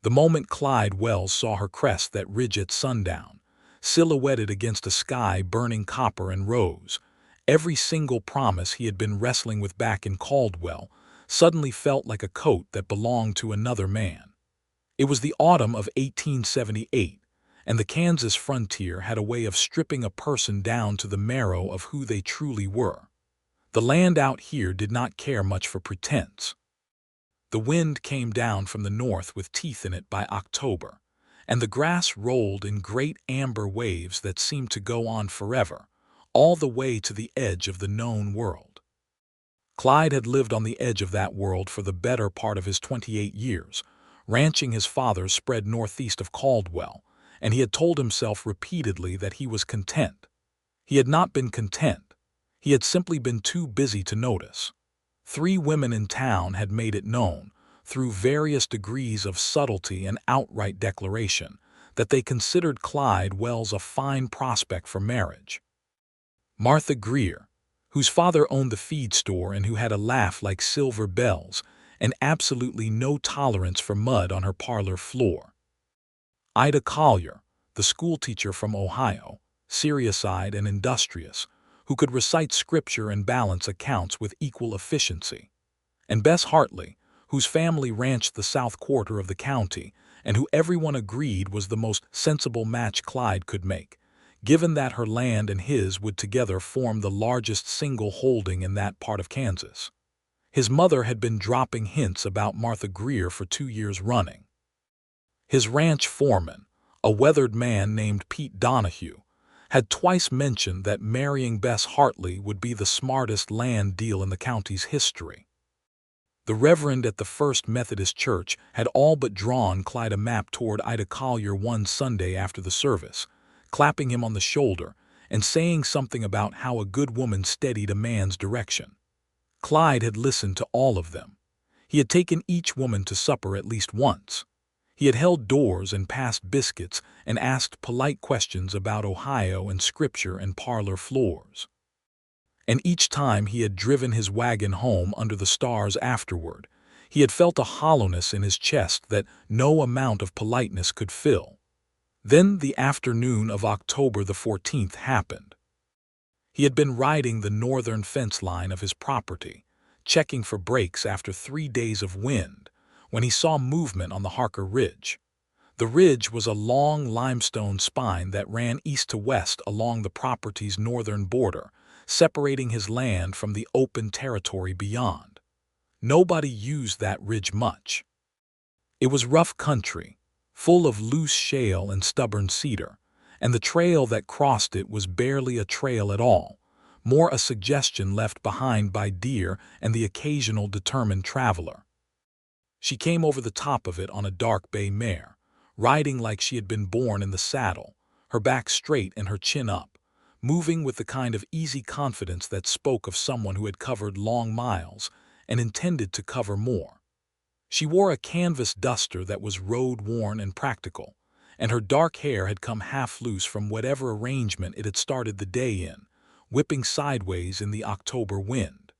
The moment Clyde Wells saw her crest that ridge at sundown, silhouetted against a sky burning copper and rose, every single promise he had been wrestling with back in Caldwell suddenly felt like a coat that belonged to another man. It was the autumn of 1878, and the Kansas frontier had a way of stripping a person down to the marrow of who they truly were. The land out here did not care much for pretense. The wind came down from the north with teeth in it by October, and the grass rolled in great amber waves that seemed to go on forever, all the way to the edge of the known world. Clyde had lived on the edge of that world for the better part of his 28 years, ranching his father's spread northeast of Caldwell, and he had told himself repeatedly that he was content. He had not been content. He had simply been too busy to notice. 3 women in town had made it known, through various degrees of subtlety and outright declaration, that they considered Clyde Wells a fine prospect for marriage. Martha Greer, whose father owned the feed store and who had a laugh like silver bells and absolutely no tolerance for mud on her parlor floor. Ida Collier, the schoolteacher from Ohio, serious-eyed and industrious, who could recite scripture and balance accounts with equal efficiency. And Bess Hartley, whose family ranched the south quarter of the county and who everyone agreed was the most sensible match Clyde could make, given that her land and his would together form the largest single holding in that part of Kansas. His mother had been dropping hints about Martha Greer for 2 years running. His ranch foreman, a weathered man named Pete Donahue, had twice mentioned that marrying Bess Hartley would be the smartest land deal in the county's history. The reverend at the First Methodist Church had all but drawn Clyde a map toward Ida Collier one Sunday after the service, clapping him on the shoulder and saying something about how a good woman steadied a man's direction. Clyde had listened to all of them. He had taken each woman to supper at least once. He had held doors and passed biscuits and asked polite questions about Ohio and scripture and parlor floors. And each time he had driven his wagon home under the stars afterward, he had felt a hollowness in his chest that no amount of politeness could fill. Then the afternoon of October the 14th happened. He had been riding the northern fence line of his property, checking for breaks after 3 days of wind, when he saw movement on the Harker Ridge. The ridge was a long limestone spine that ran east to west along the property's northern border, separating his land from the open territory beyond. Nobody used that ridge much. It was rough country, full of loose shale and stubborn cedar, and the trail that crossed it was barely a trail at all, more a suggestion left behind by deer and the occasional determined traveler. She came over the top of it on a dark bay mare, riding like she had been born in the saddle, her back straight and her chin up, moving with the kind of easy confidence that spoke of someone who had covered long miles and intended to cover more. She wore a canvas duster that was road-worn and practical, and her dark hair had come half loose from whatever arrangement it had started the day in, whipping sideways in the October wind.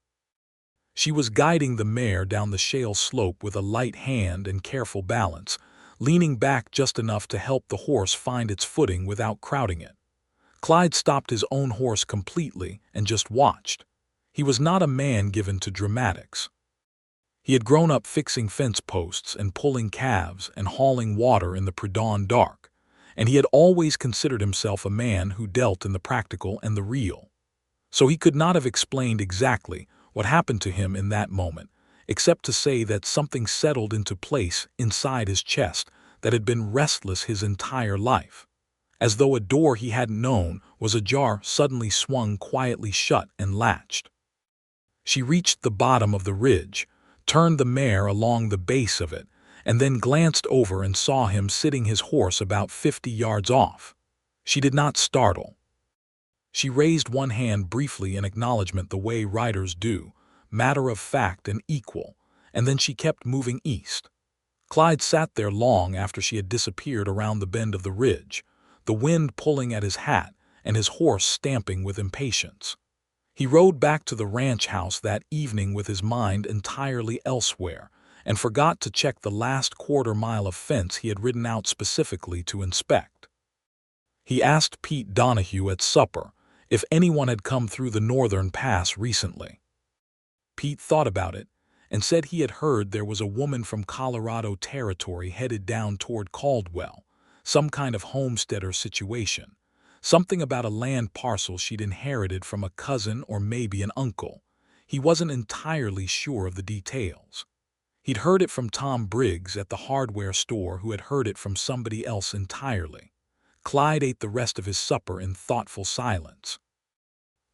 She was guiding the mare down the shale slope with a light hand and careful balance, leaning back just enough to help the horse find its footing without crowding it. Clyde stopped his own horse completely and just watched. He was not a man given to dramatics. He had grown up fixing fence posts and pulling calves and hauling water in the pre-dawn dark, and he had always considered himself a man who dealt in the practical and the real. So he could not have explained exactly what happened to him in that moment, except to say that something settled into place inside his chest that had been restless his entire life. As though a door he hadn't known was ajar suddenly swung quietly shut and latched. She reached the bottom of the ridge, turned the mare along the base of it, and then glanced over and saw him sitting his horse about 50 yards off. She did not startle. She raised one hand briefly in acknowledgement the way riders do, matter of fact and equal, and then she kept moving east. Clyde sat there long after she had disappeared around the bend of the ridge, the wind pulling at his hat and his horse stamping with impatience. He rode back to the ranch house that evening with his mind entirely elsewhere, and forgot to check the last quarter-mile of fence he had ridden out specifically to inspect. He asked Pete Donahue at supper if anyone had come through the northern pass recently. Pete thought about it and said he had heard there was a woman from Colorado Territory headed down toward Caldwell, some kind of homesteader situation, something about a land parcel she'd inherited from a cousin or maybe an uncle. He wasn't entirely sure of the details. He'd heard it from Tom Briggs at the hardware store, who had heard it from somebody else entirely. Clyde ate the rest of his supper in thoughtful silence.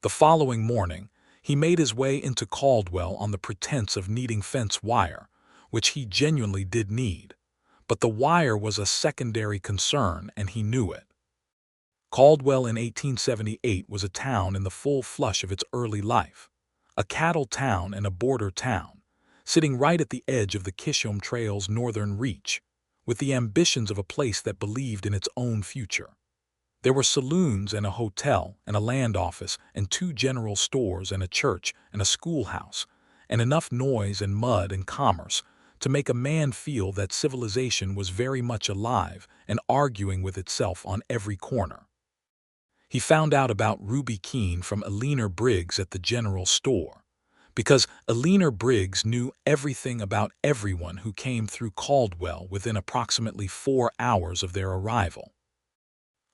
The following morning, he made his way into Caldwell on the pretense of needing fence wire, which he genuinely did need. But the wire was a secondary concern, and he knew it. Caldwell in 1878 was a town in the full flush of its early life, a cattle town and a border town, sitting right at the edge of the Kishom Trail's northern reach, with the ambitions of a place that believed in its own future. There were saloons and a hotel and a land office and 2 general stores and a church and a schoolhouse, and enough noise and mud and commerce to make a man feel that civilization was very much alive and arguing with itself on every corner. He found out about Ruby Keene from Eleanor Briggs at the general store, because Eleanor Briggs knew everything about everyone who came through Caldwell within approximately 4 hours of their arrival.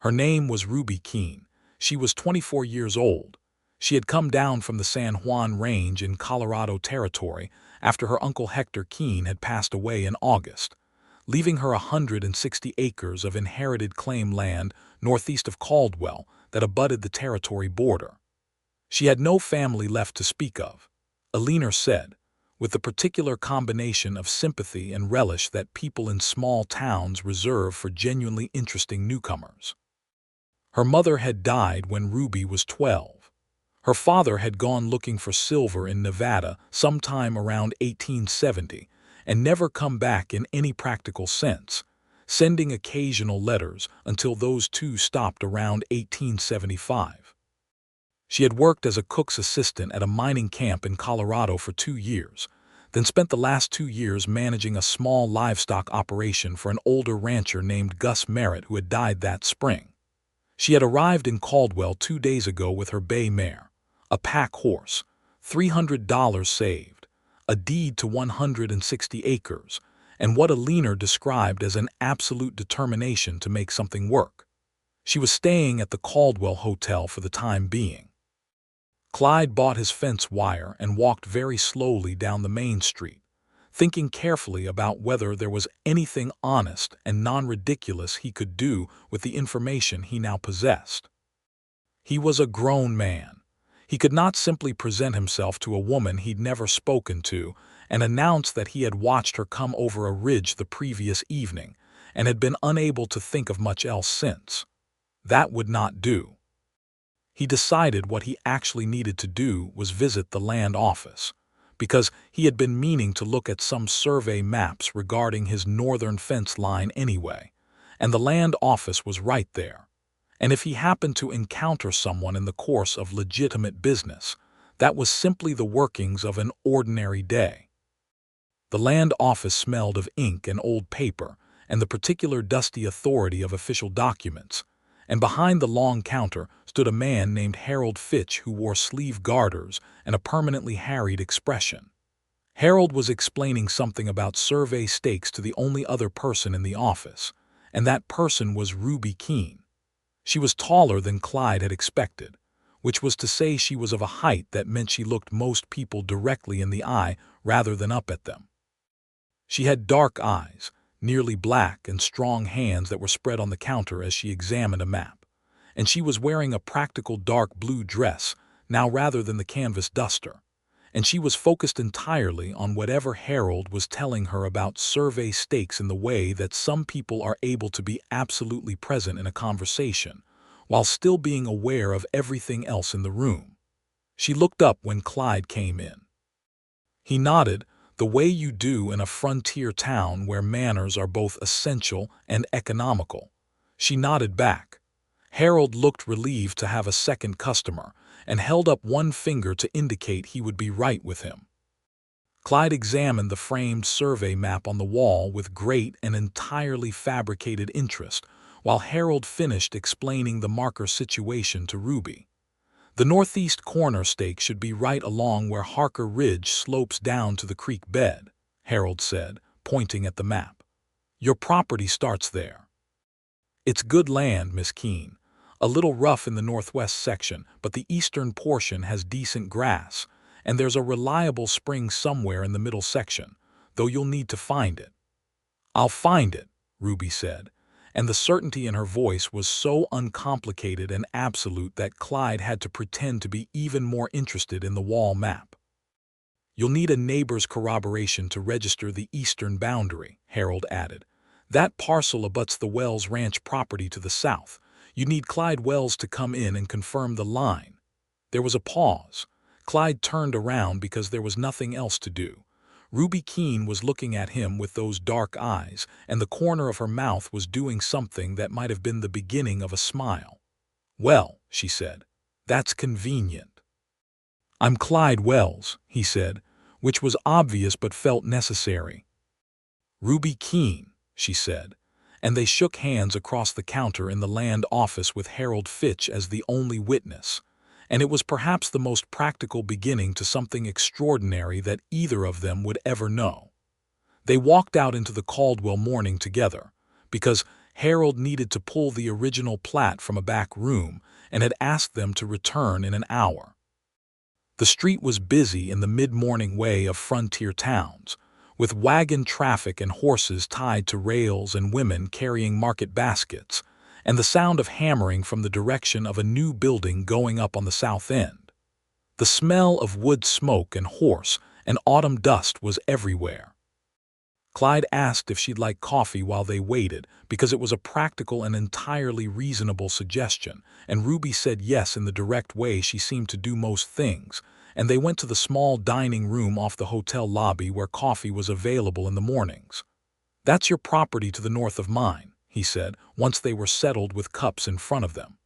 Her name was Ruby Keene. She was 24 years old. She had come down from the San Juan Range in Colorado Territory after her uncle Hector Keene had passed away in August, leaving her 160 acres of inherited claim land northeast of Caldwell that abutted the territory border. She had no family left to speak of, Eleanor said, with the particular combination of sympathy and relish that people in small towns reserve for genuinely interesting newcomers. Her mother had died when Ruby was 12. Her father had gone looking for silver in Nevada sometime around 1870 and never come back in any practical sense, sending occasional letters until those two stopped around 1875. She had worked as a cook's assistant at a mining camp in Colorado for 2 years, then spent the last 2 years managing a small livestock operation for an older rancher named Gus Merritt, who had died that spring. She had arrived in Caldwell 2 days ago with her bay mare, a pack horse, $300 saved, a deed to 160 acres, and what Eleanor described as an absolute determination to make something work. She was staying at the Caldwell Hotel for the time being. Clyde bought his fence wire and walked very slowly down the main street, thinking carefully about whether there was anything honest and non-ridiculous he could do with the information he now possessed. He was a grown man. He could not simply present himself to a woman he'd never spoken to and announce that he had watched her come over a ridge the previous evening and had been unable to think of much else since. That would not do. He decided what he actually needed to do was visit the land office, because he had been meaning to look at some survey maps regarding his northern fence line anyway, and the land office was right there. And if he happened to encounter someone in the course of legitimate business, that was simply the workings of an ordinary day. The land office smelled of ink and old paper and the particular dusty authority of official documents, and behind the long counter stood a man named Harold Fitch, who wore sleeve garters and a permanently harried expression. Harold was explaining something about survey stakes to the only other person in the office, and that person was Ruby Keene. She was taller than Clyde had expected, which was to say she was of a height that meant she looked most people directly in the eye rather than up at them. She had dark eyes, nearly black, and strong hands that were spread on the counter as she examined a map, and she was wearing a practical dark blue dress now rather than the canvas duster, and she was focused entirely on whatever Harold was telling her about survey stakes in the way that some people are able to be absolutely present in a conversation while still being aware of everything else in the room. She looked up when Clyde came in. He nodded, the way you do in a frontier town where manners are both essential and economical. She nodded back. Harold looked relieved to have a second customer and held up one finger to indicate he would be right with him. Clyde examined the framed survey map on the wall with great and entirely fabricated interest, while Harold finished explaining the marker situation to Ruby. The northeast corner stake should be right along where Harker Ridge slopes down to the creek bed, Harold said, pointing at the map. Your property starts there. It's good land, Miss Keene. A little rough in the northwest section, but the eastern portion has decent grass, and there's a reliable spring somewhere in the middle section, though you'll need to find it. I'll find it, Ruby said, and the certainty in her voice was so uncomplicated and absolute that Clyde had to pretend to be even more interested in the wall map. You'll need a neighbor's corroboration to register the eastern boundary, Harold added. That parcel abuts the Wells Ranch property to the south. You need Clyde Wells to come in and confirm the line. There was a pause. Clyde turned around because there was nothing else to do. Ruby Keene was looking at him with those dark eyes, and the corner of her mouth was doing something that might have been the beginning of a smile. Well, she said, that's convenient. I'm Clyde Wells, he said, which was obvious but felt necessary. Ruby Keene, she said, and they shook hands across the counter in the land office with Harold Fitch as the only witness. And it was perhaps the most practical beginning to something extraordinary that either of them would ever know. They walked out into the Caldwell morning together, because Harold needed to pull the original plat from a back room and had asked them to return in an hour. The street was busy in the mid-morning way of frontier towns, with wagon traffic and horses tied to rails and women carrying market baskets, and the sound of hammering from the direction of a new building going up on the south end. The smell of wood smoke and horse and autumn dust was everywhere. Clyde asked if she'd like coffee while they waited, because it was a practical and entirely reasonable suggestion, and Ruby said yes in the direct way she seemed to do most things, and they went to the small dining room off the hotel lobby where coffee was available in the mornings. That's your property to the north of mine, he said, once they were settled with cups in front of them.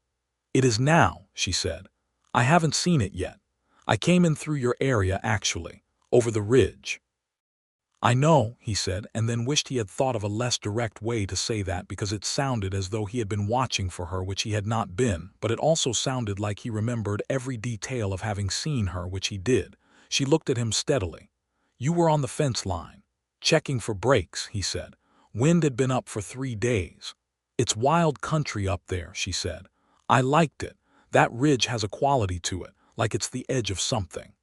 It is now, she said. I haven't seen it yet. I came in through your area, actually, over the ridge. I know, he said, and then wished he had thought of a less direct way to say that because it sounded as though he had been watching for her, which he had not been, but it also sounded like he remembered every detail of having seen her, which he did. She looked at him steadily. You were on the fence line, checking for breaks, he said. Wind had been up for 3 days. It's wild country up there, she said. I liked it. That ridge has a quality to it, like it's the edge of something.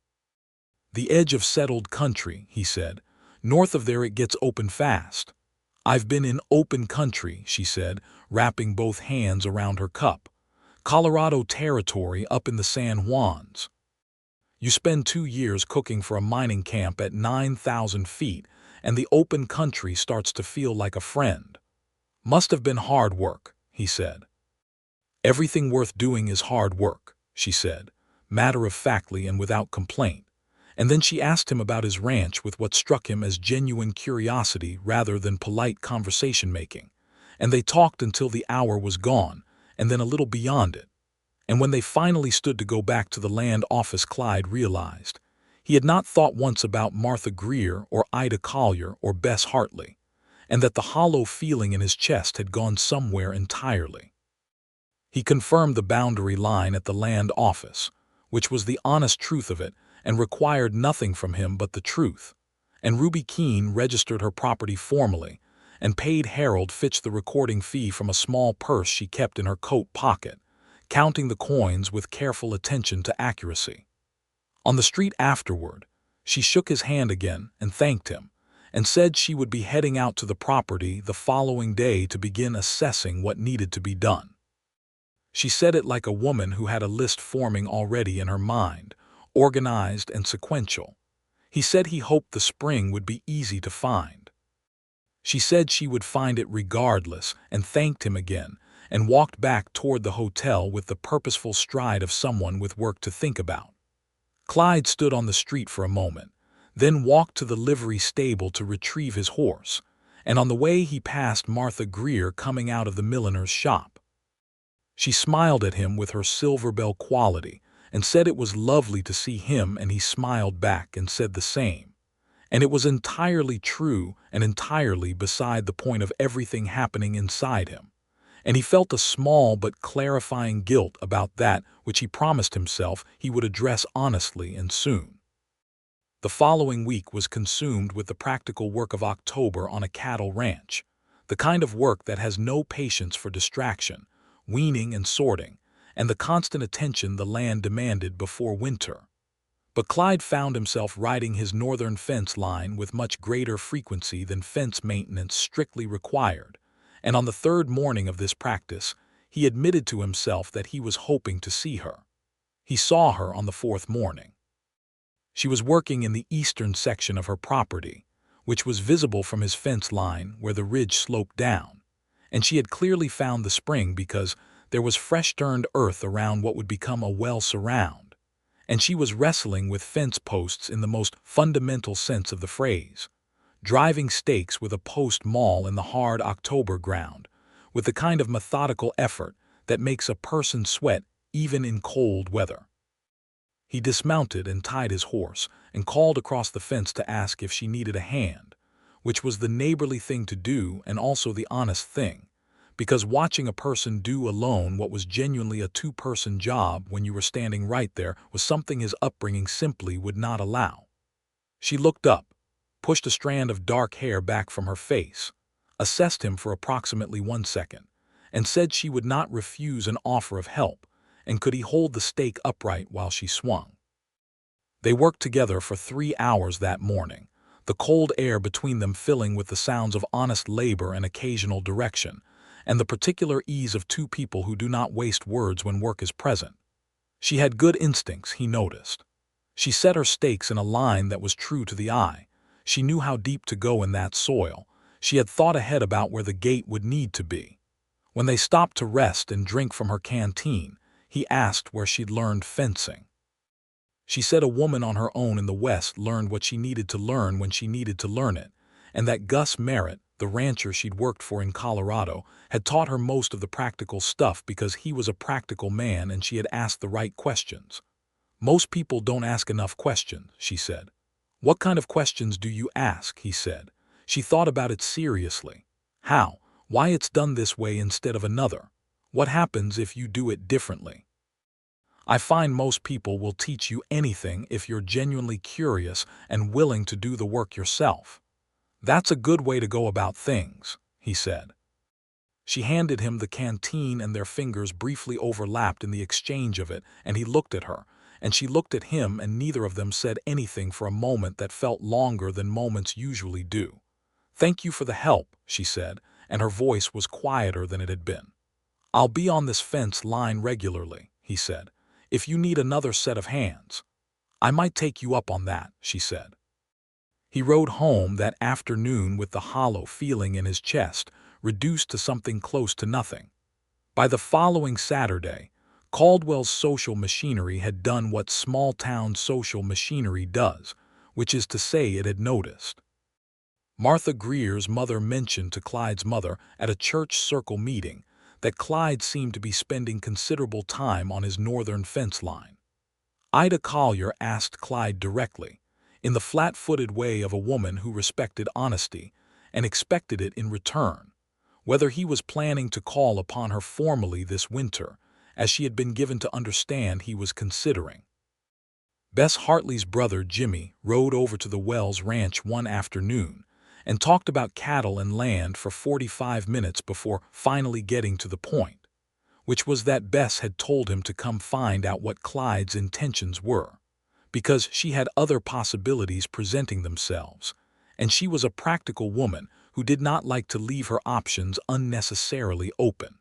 The edge of settled country, he said. North of there it gets open fast. I've been in open country, she said, wrapping both hands around her cup. Colorado territory up in the San Juans. You spend 2 years cooking for a mining camp at 9,000 feet, and the open country starts to feel like a friend. Must have been hard work, he said. Everything worth doing is hard work, she said, matter-of-factly and without complaint. And then she asked him about his ranch with what struck him as genuine curiosity rather than polite conversation-making. And they talked until the hour was gone, and then a little beyond it. And when they finally stood to go back to the land office, Clyde realized he had not thought once about Martha Greer or Ida Collier or Bess Hartley, and that the hollow feeling in his chest had gone somewhere entirely. He confirmed the boundary line at the land office, which was the honest truth of it, and required nothing from him but the truth. And Ruby Keene registered her property formally, and paid Harold Fitch the recording fee from a small purse she kept in her coat pocket, counting the coins with careful attention to accuracy. On the street afterward, she shook his hand again and thanked him, and said she would be heading out to the property the following day to begin assessing what needed to be done. She said it like a woman who had a list forming already in her mind, organized and sequential. He said he hoped the spring would be easy to find. She said she would find it regardless and thanked him again and walked back toward the hotel with the purposeful stride of someone with work to think about. Clyde stood on the street for a moment, then walked to the livery stable to retrieve his horse, and on the way he passed Martha Greer coming out of the milliner's shop. She smiled at him with her silver bell quality and said it was lovely to see him, and he smiled back and said the same. And it was entirely true and entirely beside the point of everything happening inside him. And he felt a small but clarifying guilt about that which he promised himself he would address honestly and soon. The following week was consumed with the practical work of October on a cattle ranch, the kind of work that has no patience for distraction, weaning and sorting, and the constant attention the land demanded before winter. But Clyde found himself riding his northern fence line with much greater frequency than fence maintenance strictly required, and on the third morning of this practice, he admitted to himself that he was hoping to see her. He saw her on the fourth morning. She was working in the eastern section of her property, which was visible from his fence line where the ridge sloped down, and she had clearly found the spring because there was fresh-turned earth around what would become a well surround, and she was wrestling with fence posts in the most fundamental sense of the phrase, driving stakes with a post maul in the hard October ground, with the kind of methodical effort that makes a person sweat even in cold weather. He dismounted and tied his horse and called across the fence to ask if she needed a hand, which was the neighborly thing to do and also the honest thing, because watching a person do alone what was genuinely a two-person job when you were standing right there was something his upbringing simply would not allow. She looked up, pushed a strand of dark hair back from her face, assessed him for approximately 1 second, and said she would not refuse an offer of help, and could he hold the stake upright while she swung. They worked together for 3 hours that morning, the cold air between them filling with the sounds of honest labor and occasional direction, and the particular ease of two people who do not waste words when work is present. She had good instincts, he noticed. She set her stakes in a line that was true to the eye. She knew how deep to go in that soil. She had thought ahead about where the gate would need to be. When they stopped to rest and drink from her canteen, he asked where she'd learned fencing. She said a woman on her own in the West learned what she needed to learn when she needed to learn it, and that Gus Merritt, the rancher she'd worked for in Colorado, had taught her most of the practical stuff because he was a practical man and she had asked the right questions. Most people don't ask enough questions, she said. What kind of questions do you ask? He said. She thought about it seriously. How? Why it's done this way instead of another? What happens if you do it differently? I find most people will teach you anything if you're genuinely curious and willing to do the work yourself. That's a good way to go about things, he said. She handed him the canteen and their fingers briefly overlapped in the exchange of it, and he looked at her, and she looked at him, and neither of them said anything for a moment that felt longer than moments usually do. Thank you for the help, she said, and her voice was quieter than it had been. I'll be on this fence line regularly, he said, if you need another set of hands. I might take you up on that, she said. He rode home that afternoon with the hollow feeling in his chest, reduced to something close to nothing. By the following Saturday, Caldwell's social machinery had done what small-town social machinery does, which is to say it had noticed. Martha Greer's mother mentioned to Clyde's mother at a church circle meeting that Clyde seemed to be spending considerable time on his northern fence line. Ida Collier asked Clyde directly, in the flat-footed way of a woman who respected honesty and expected it in return, whether he was planning to call upon her formally this winter, as she had been given to understand he was considering. Bess Hartley's brother Jimmy rode over to the Wells ranch one afternoon and talked about cattle and land for 45 minutes before finally getting to the point, which was that Bess had told him to come find out what Clyde's intentions were, because she had other possibilities presenting themselves, and she was a practical woman who did not like to leave her options unnecessarily open.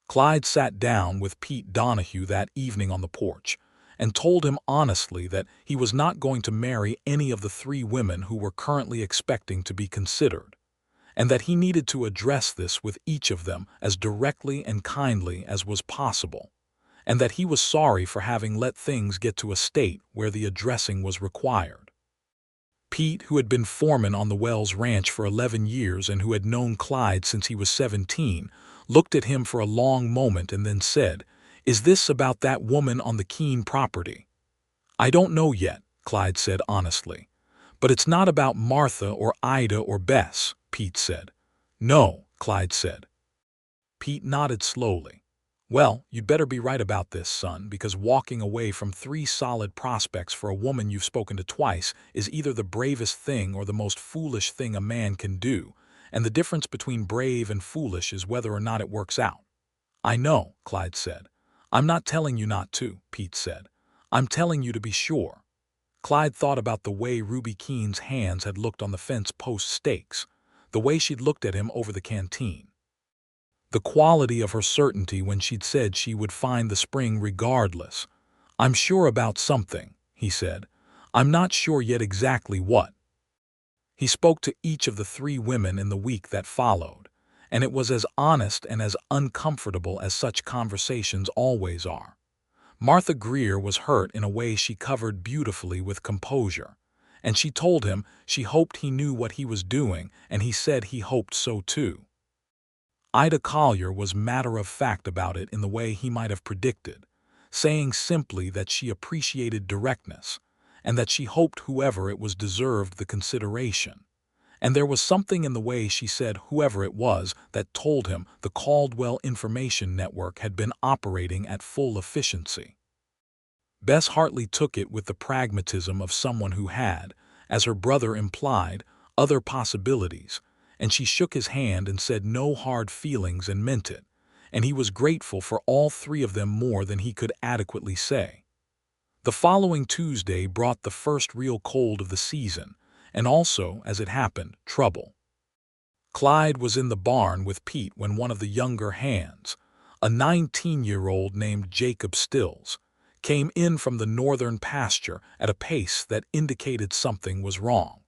Clyde sat down with Pete Donahue that evening on the porch and told him honestly that he was not going to marry any of the 3 women who were currently expecting to be considered, and that he needed to address this with each of them as directly and kindly as was possible, and that he was sorry for having let things get to a state where the addressing was required. Pete, who had been foreman on the Wells ranch for 11 years and who had known Clyde since he was 17, looked at him for a long moment and then said, "Is this about that woman on the Keene property?" "I don't know yet," Clyde said honestly, But it's not about Martha or Ida or Bess, Pete said. No, Clyde said. Pete nodded slowly. Well, you'd better be right about this, son, because walking away from 3 solid prospects for a woman you've spoken to twice is either the bravest thing or the most foolish thing a man can do, and the difference between brave and foolish is whether or not it works out. I know, Clyde said. I'm not telling you not to, Pete said. I'm telling you to be sure. Clyde thought about the way Ruby Keene's hands had looked on the fence post stakes, the way she'd looked at him over the canteen. The quality of her certainty when she'd said she would find the spring regardless. I'm sure about something, he said. I'm not sure yet exactly what. He spoke to each of the 3 women in the week that followed, and it was as honest and as uncomfortable as such conversations always are. Martha Greer was hurt in a way she covered beautifully with composure, and she told him she hoped he knew what he was doing, and he said he hoped so too. Ida Collier was matter-of-fact about it in the way he might have predicted, saying simply that she appreciated directness, and that she hoped whoever it was deserved the consideration. And there was something in the way she said whoever it was that told him the Caldwell Information Network had been operating at full efficiency. Bess Hartley took it with the pragmatism of someone who had, as her brother implied, other possibilities, and she shook his hand and said no hard feelings and meant it, and he was grateful for all 3 of them more than he could adequately say. The following Tuesday brought the first real cold of the season, and also, as it happened, trouble. Clyde was in the barn with Pete when one of the younger hands, a 19-year-old named Jacob Stills, came in from the northern pasture at a pace that indicated something was wrong.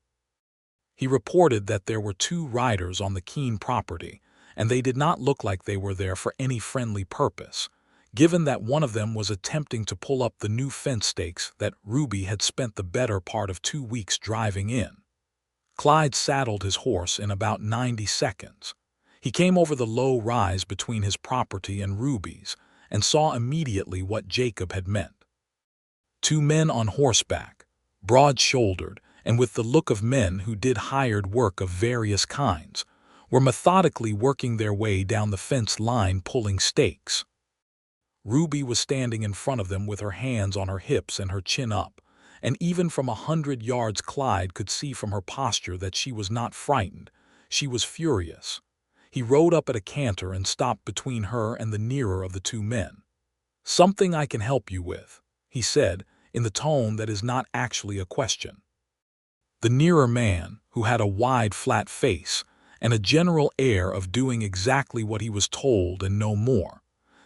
He reported that there were 2 riders on the Keene property, and they did not look like they were there for any friendly purpose, given that one of them was attempting to pull up the new fence stakes that Ruby had spent the better part of 2 weeks driving in. Clyde saddled his horse in about 90 seconds. He came over the low rise between his property and Ruby's and saw immediately what Jacob had meant. 2 men on horseback, broad-shouldered, and with the look of men who did hired work of various kinds, were methodically working their way down the fence line pulling stakes. Ruby was standing in front of them with her hands on her hips and her chin up, and even from 100 yards Clyde could see from her posture that she was not frightened, she was furious. He rode up at a canter and stopped between her and the nearer of the 2 men. "Something I can help you with," he said, in the tone that is not actually a question. The nearer man, who had a wide, flat face and a general air of doing exactly what he was told and no more,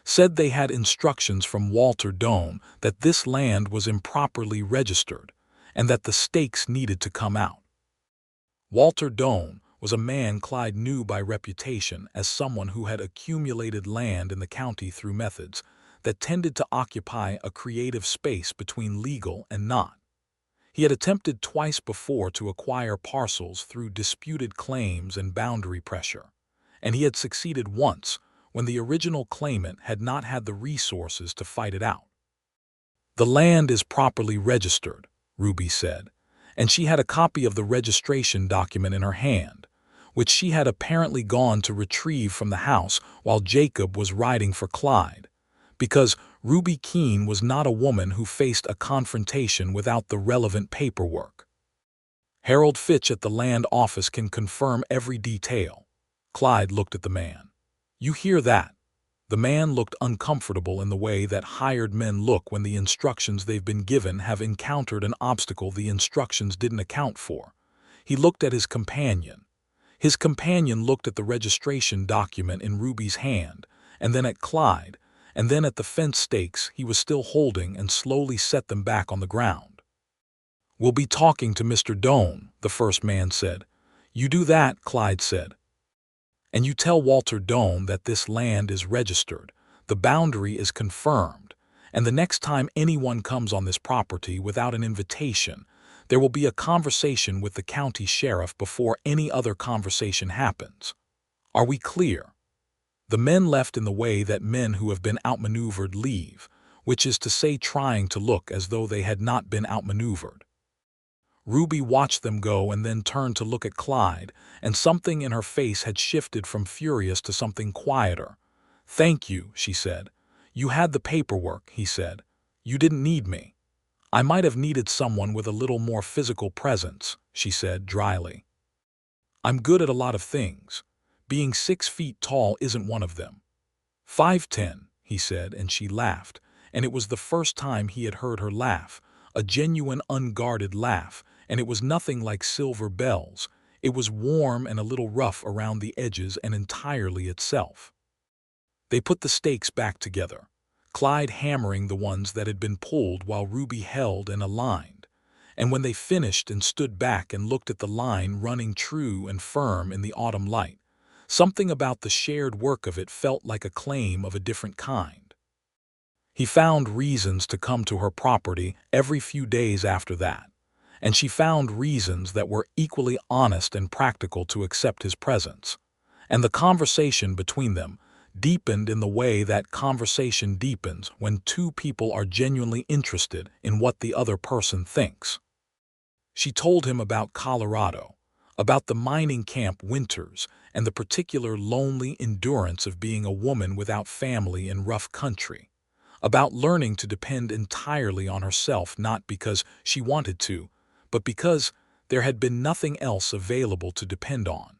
said they had instructions from Walter Doane that this land was improperly registered and that the stakes needed to come out. Walter Doane was a man Clyde knew by reputation as someone who had accumulated land in the county through methods that tended to occupy a creative space between legal and not. He had attempted twice before to acquire parcels through disputed claims and boundary pressure, and he had succeeded once when the original claimant had not had the resources to fight it out. "The land is properly registered," Ruby said, and she had a copy of the registration document in her hand, which she had apparently gone to retrieve from the house while Jacob was riding for Clyde, because Ruby Keene was not a woman who faced a confrontation without the relevant paperwork. "Harold Fitch at the land office can confirm every detail." Clyde looked at the man. "You hear that?" The man looked uncomfortable in the way that hired men look when the instructions they've been given have encountered an obstacle the instructions didn't account for. He looked at his companion. His companion looked at the registration document in Ruby's hand, and then at Clyde, and then at the fence stakes he was still holding and slowly set them back on the ground. "We'll be talking to Mr. Doane," the first man said. "You do that," Clyde said. "And you tell Walter Doane that this land is registered, the boundary is confirmed, and the next time anyone comes on this property without an invitation, there will be a conversation with the county sheriff before any other conversation happens. Are we clear?" The men left in the way that men who have been outmaneuvered leave, which is to say trying to look as though they had not been outmaneuvered. Ruby watched them go and then turned to look at Clyde, and something in her face had shifted from furious to something quieter. "Thank you," she said. "You had the paperwork," he said. "You didn't need me." "I might have needed someone with a little more physical presence," she said dryly. "I'm good at a lot of things. Being 6 feet tall isn't one of them." 5'10", he said, and she laughed, and it was the first time he had heard her laugh, a genuine unguarded laugh, and it was nothing like silver bells. It was warm and a little rough around the edges and entirely itself. They put the stakes back together, Clyde hammering the ones that had been pulled while Ruby held and aligned. And when they finished and stood back and looked at the line running true and firm in the autumn light, something about the shared work of it felt like a claim of a different kind. He found reasons to come to her property every few days after that, and she found reasons that were equally honest and practical to accept his presence. And the conversation between them deepened in the way that conversation deepens when two people are genuinely interested in what the other person thinks. She told him about Colorado, about the mining camp winters, and the particular lonely endurance of being a woman without family in rough country, about learning to depend entirely on herself not because she wanted to, but because there had been nothing else available to depend on.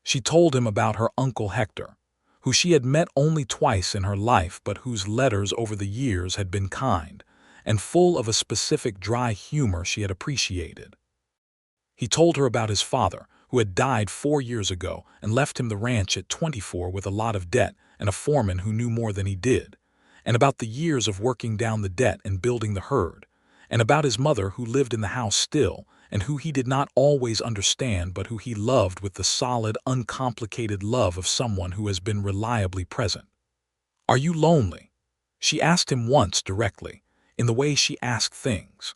She told him about her Uncle Hector, who she had met only twice in her life but whose letters over the years had been kind and full of a specific dry humor she had appreciated. He told her about his father, who had died 4 years ago and left him the ranch at 24 with a lot of debt and a foreman who knew more than he did, and about the years of working down the debt and building the herd, and about his mother who lived in the house still and who he did not always understand but who he loved with the solid, uncomplicated love of someone who has been reliably present. "Are you lonely?" she asked him once directly, in the way she asked things.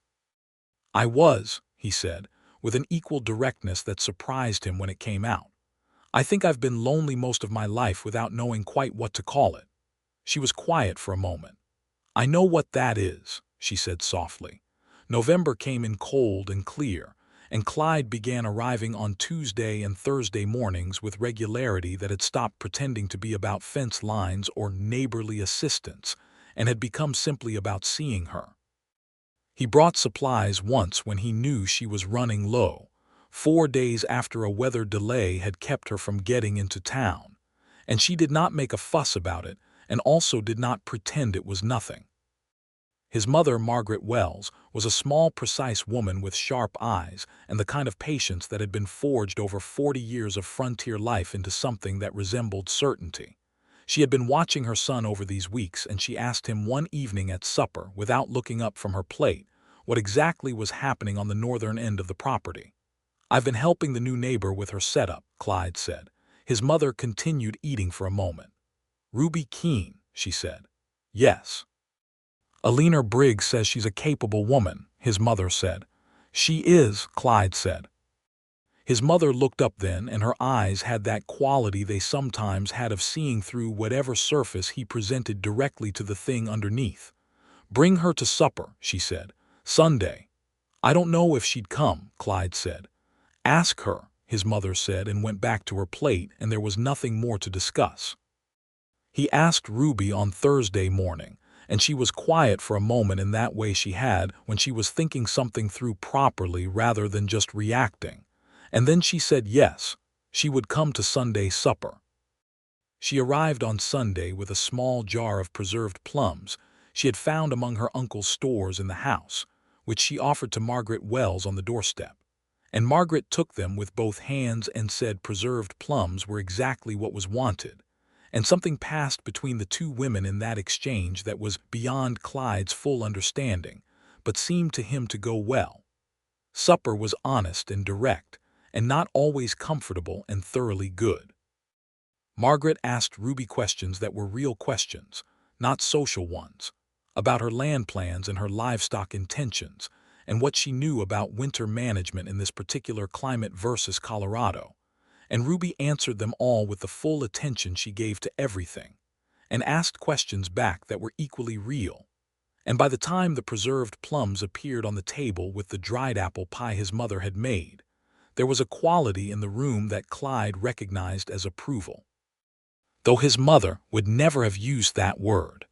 "I was," he said, with an equal directness that surprised him when it came out. "I think I've been lonely most of my life without knowing quite what to call it." She was quiet for a moment. "I know what that is," she said softly. November came in cold and clear, and Clyde began arriving on Tuesday and Thursday mornings with regularity that had stopped pretending to be about fence lines or neighborly assistance and had become simply about seeing her. He brought supplies once when he knew she was running low, 4 days after a weather delay had kept her from getting into town, and she did not make a fuss about it and also did not pretend it was nothing. His mother, Margaret Wells, was a small, precise woman with sharp eyes and the kind of patience that had been forged over 40 years of frontier life into something that resembled certainty. She had been watching her son over these weeks, and she asked him one evening at supper, without looking up from her plate, what exactly was happening on the northern end of the property. "I've been helping the new neighbor with her setup," Clyde said. His mother continued eating for a moment. "Ruby Keene," she said. "Yes." "Alina Briggs says she's a capable woman," his mother said. "She is," Clyde said. His mother looked up then, and her eyes had that quality they sometimes had of seeing through whatever surface he presented directly to the thing underneath. "Bring her to supper," she said. "Sunday." "I don't know if she'd come," Clyde said. "Ask her," his mother said, and went back to her plate, and there was nothing more to discuss. He asked Ruby on Thursday morning, and she was quiet for a moment in that way she had when she was thinking something through properly rather than just reacting. And then she said yes, she would come to Sunday supper. She arrived on Sunday with a small jar of preserved plums she had found among her uncle's stores in the house, which she offered to Margaret Wells on the doorstep. And Margaret took them with both hands and said preserved plums were exactly what was wanted. And something passed between the two women in that exchange that was beyond Clyde's full understanding, but seemed to him to go well. Supper was honest and direct, and not always comfortable and thoroughly good. Margaret asked Ruby questions that were real questions, not social ones, about her land plans and her livestock intentions, and what she knew about winter management in this particular climate versus Colorado. And Ruby answered them all with the full attention she gave to everything, and asked questions back that were equally real. And by the time the preserved plums appeared on the table with the dried apple pie his mother had made, there was a quality in the room that Clyde recognized as approval, though his mother would never have used that word.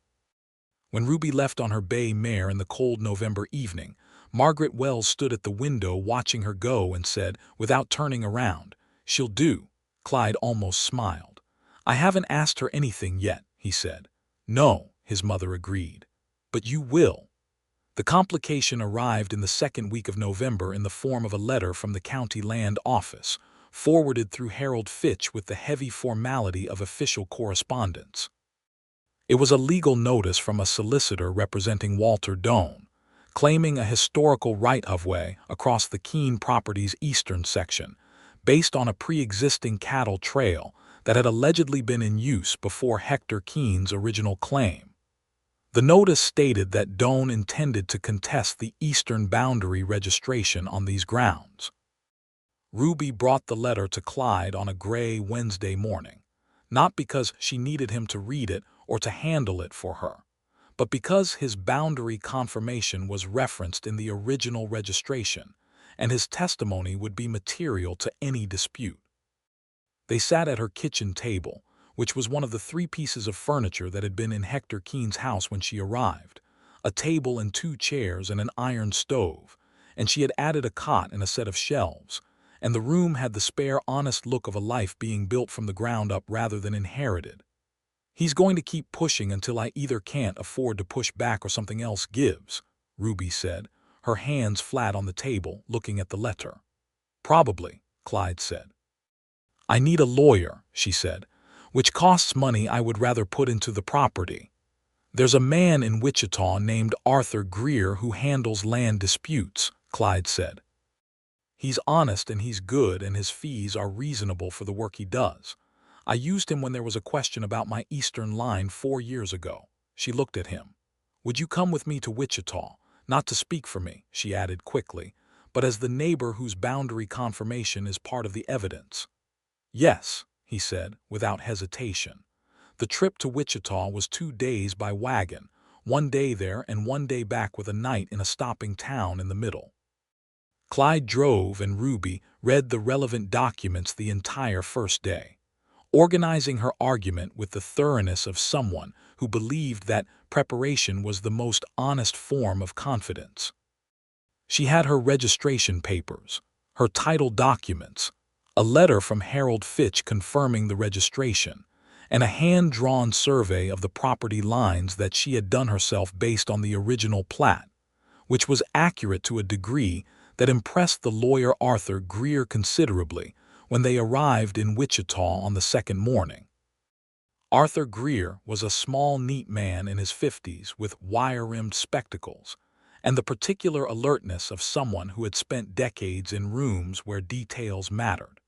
When Ruby left on her bay mare in the cold November evening, Margaret Wells stood at the window watching her go and said, without turning around, "She'll do." Clyde almost smiled. "I haven't asked her anything yet," he said. "No," his mother agreed. "But you will." The complication arrived in the second week of November in the form of a letter from the county land office, forwarded through Harold Fitch with the heavy formality of official correspondence. It was a legal notice from a solicitor representing Walter Doane, claiming a historical right-of-way across the Keene property's eastern section, based on a pre-existing cattle trail that had allegedly been in use before Hector Keene's original claim. The notice stated that Doane intended to contest the eastern boundary registration on these grounds. Ruby brought the letter to Clyde on a gray Wednesday morning, not because she needed him to read it or to handle it for her, but because his boundary confirmation was referenced in the original registration, and his testimony would be material to any dispute. They sat at her kitchen table, which was one of the 3 pieces of furniture that had been in Hector Keene's house when she arrived, a table and 2 chairs and an iron stove, and she had added a cot and a set of shelves, and the room had the spare, honest look of a life being built from the ground up rather than inherited. "He's going to keep pushing until I either can't afford to push back or something else gives," Ruby said, her hands flat on the table, looking at the letter. "Probably," Clyde said. "I need a lawyer," she said, "which costs money I would rather put into the property. There's a man in Wichita named Arthur Greer who handles land disputes," Clyde said. "He's honest and he's good and his fees are reasonable for the work he does. I used him when there was a question about my eastern line 4 years ago." She looked at him. "Would you come with me to Wichita? Not to speak for me," she added quickly, "but as the neighbor whose boundary confirmation is part of the evidence." "Yes," he said, without hesitation. The trip to Wichita was 2 days by wagon, 1 day there and 1 day back with a night in a stopping town in the middle. Clyde drove and Ruby read the relevant documents the entire first day, organizing her argument with the thoroughness of someone who believed that preparation was the most honest form of confidence. She had her registration papers, her title documents, a letter from Harold Fitch confirming the registration, and a hand-drawn survey of the property lines that she had done herself based on the original plat, which was accurate to a degree that impressed the lawyer Arthur Greer considerably when they arrived in Wichita on the second morning. Arthur Greer was a small, neat man in his 50s with wire-rimmed spectacles and the particular alertness of someone who had spent decades in rooms where details mattered.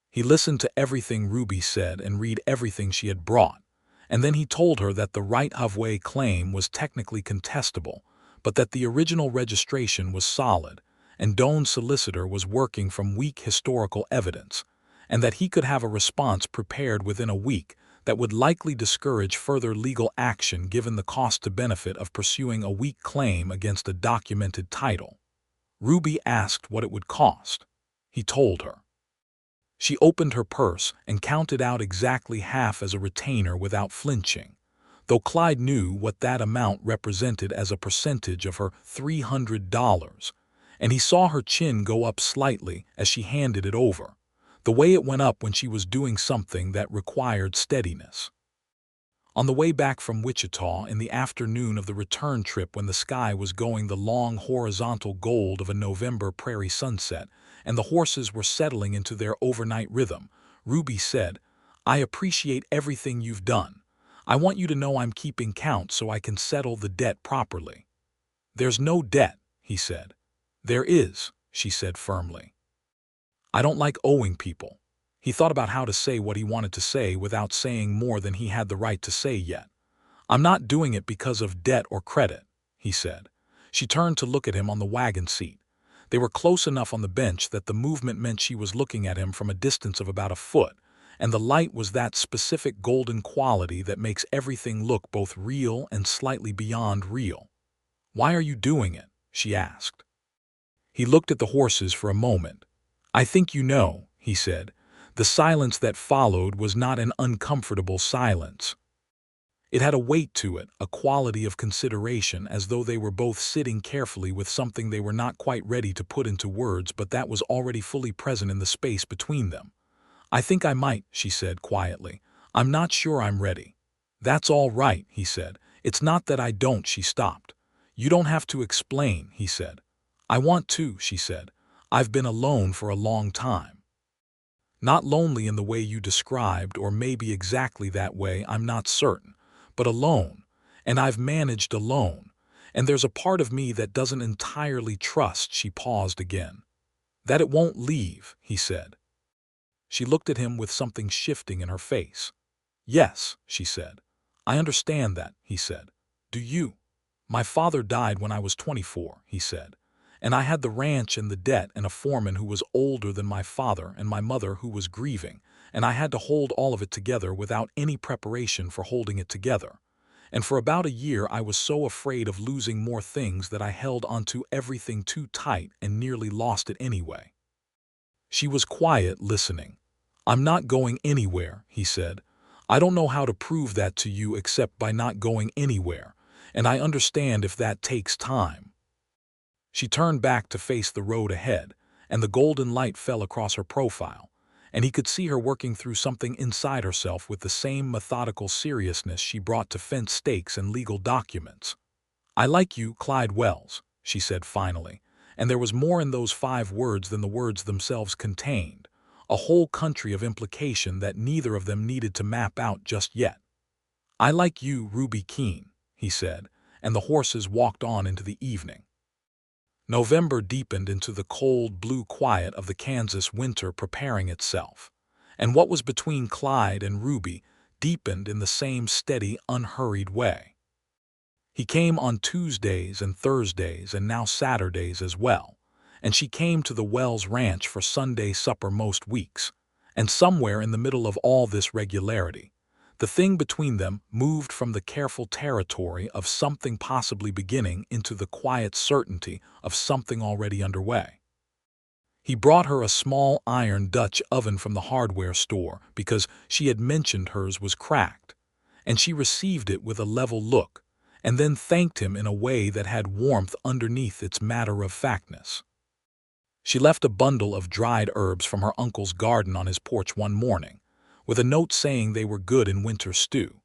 He listened to everything Ruby said and read everything she had brought, and then he told her that the right-of-way claim was technically contestable, but that the original registration was solid, and Doane's solicitor was working from weak historical evidence, and that he could have a response prepared within a week that would likely discourage further legal action given the cost to benefit of pursuing a weak claim against a documented title. Ruby asked what it would cost. He told her. She opened her purse and counted out exactly half as a retainer without flinching, though Clyde knew what that amount represented as a percentage of her $300, and he saw her chin go up slightly as she handed it over, the way it went up when she was doing something that required steadiness. On the way back from Wichita in the afternoon of the return trip when the sky was going the long horizontal gold of a November prairie sunset and the horses were settling into their overnight rhythm, Ruby said, "I appreciate everything you've done. I want you to know I'm keeping count so I can settle the debt properly." "There's no debt," he said. "There is," she said firmly. "I don't like owing people." He thought about how to say what he wanted to say without saying more than he had the right to say yet. "I'm not doing it because of debt or credit," he said. She turned to look at him on the wagon seat. They were close enough on the bench that the movement meant she was looking at him from a distance of about a foot, and the light was that specific golden quality that makes everything look both real and slightly beyond real. "Why are you doing it?" she asked. He looked at the horses for a moment. "I think you know," he said. The silence that followed was not an uncomfortable silence. It had a weight to it, a quality of consideration, as though they were both sitting carefully with something they were not quite ready to put into words, but that was already fully present in the space between them. "I think I might," she said quietly. "I'm not sure I'm ready." "That's all right," he said. "It's not that I don't." She stopped. "You don't have to explain," he said. "I want to," she said. "I've been alone for a long time. Not lonely in the way you described, or maybe exactly that way, I'm not certain, but alone, and I've managed alone, and there's a part of me that doesn't entirely trust." She paused again. "That it won't leave," he said. She looked at him with something shifting in her face. "Yes," she said. "I understand that," he said. "Do you?" "My father died when I was 24, he said. "And I had the ranch and the debt and a foreman who was older than my father and my mother who was grieving, and I had to hold all of it together without any preparation for holding it together. And for about a year I was so afraid of losing more things that I held onto everything too tight and nearly lost it anyway." She was quiet, listening. "I'm not going anywhere," he said. "I don't know how to prove that to you except by not going anywhere, and I understand if that takes time." She turned back to face the road ahead, and the golden light fell across her profile, and he could see her working through something inside herself with the same methodical seriousness she brought to fence stakes and legal documents. "I like you, Clyde Wells," she said finally, and there was more in those 5 words than the words themselves contained, a whole country of implication that neither of them needed to map out just yet. "I like you, Ruby Keene," he said, and the horses walked on into the evening. November deepened into the cold blue quiet of the Kansas winter preparing itself, and what was between Clyde and Ruby deepened in the same steady, unhurried way. He came on Tuesdays and Thursdays and now Saturdays as well, and she came to the Wells Ranch for Sunday supper most weeks, and somewhere in the middle of all this regularity, the thing between them moved from the careful territory of something possibly beginning into the quiet certainty of something already underway. He brought her a small iron Dutch oven from the hardware store because she had mentioned hers was cracked, and she received it with a level look, and then thanked him in a way that had warmth underneath its matter-of-factness. She left a bundle of dried herbs from her uncle's garden on his porch one morning, with a note saying they were good in winter stew,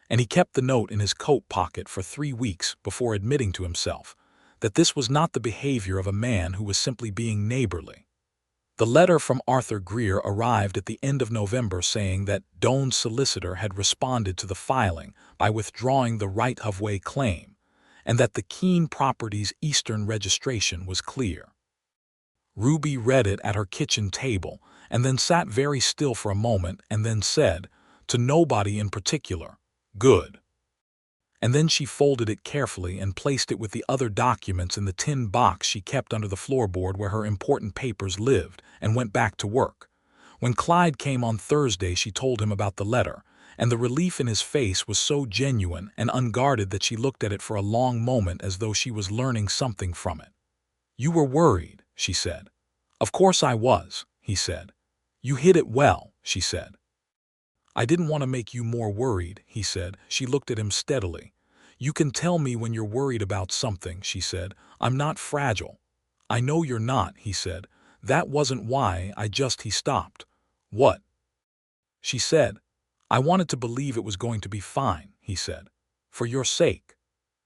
and he kept the note in his coat pocket for 3 weeks before admitting to himself that this was not the behavior of a man who was simply being neighborly. The letter from Arthur Greer arrived at the end of November saying that Doan's solicitor had responded to the filing by withdrawing the right-of-way claim, and that the Keene property's eastern registration was clear. Ruby read it at her kitchen table and then sat very still for a moment and then said, to nobody in particular, "Good." And then she folded it carefully and placed it with the other documents in the tin box she kept under the floorboard where her important papers lived, and went back to work. When Clyde came on Thursday, she told him about the letter, and the relief in his face was so genuine and unguarded that she looked at it for a long moment as though she was learning something from it. "You were worried," she said. "Of course I was," he said. "You hid it well," she said. "I didn't want to make you more worried," he said. She looked at him steadily. "You can tell me when you're worried about something," she said. "I'm not fragile." "I know you're not," he said. "That wasn't why, He stopped. "What?" she said. "I wanted to believe it was going to be fine," he said. "For your sake."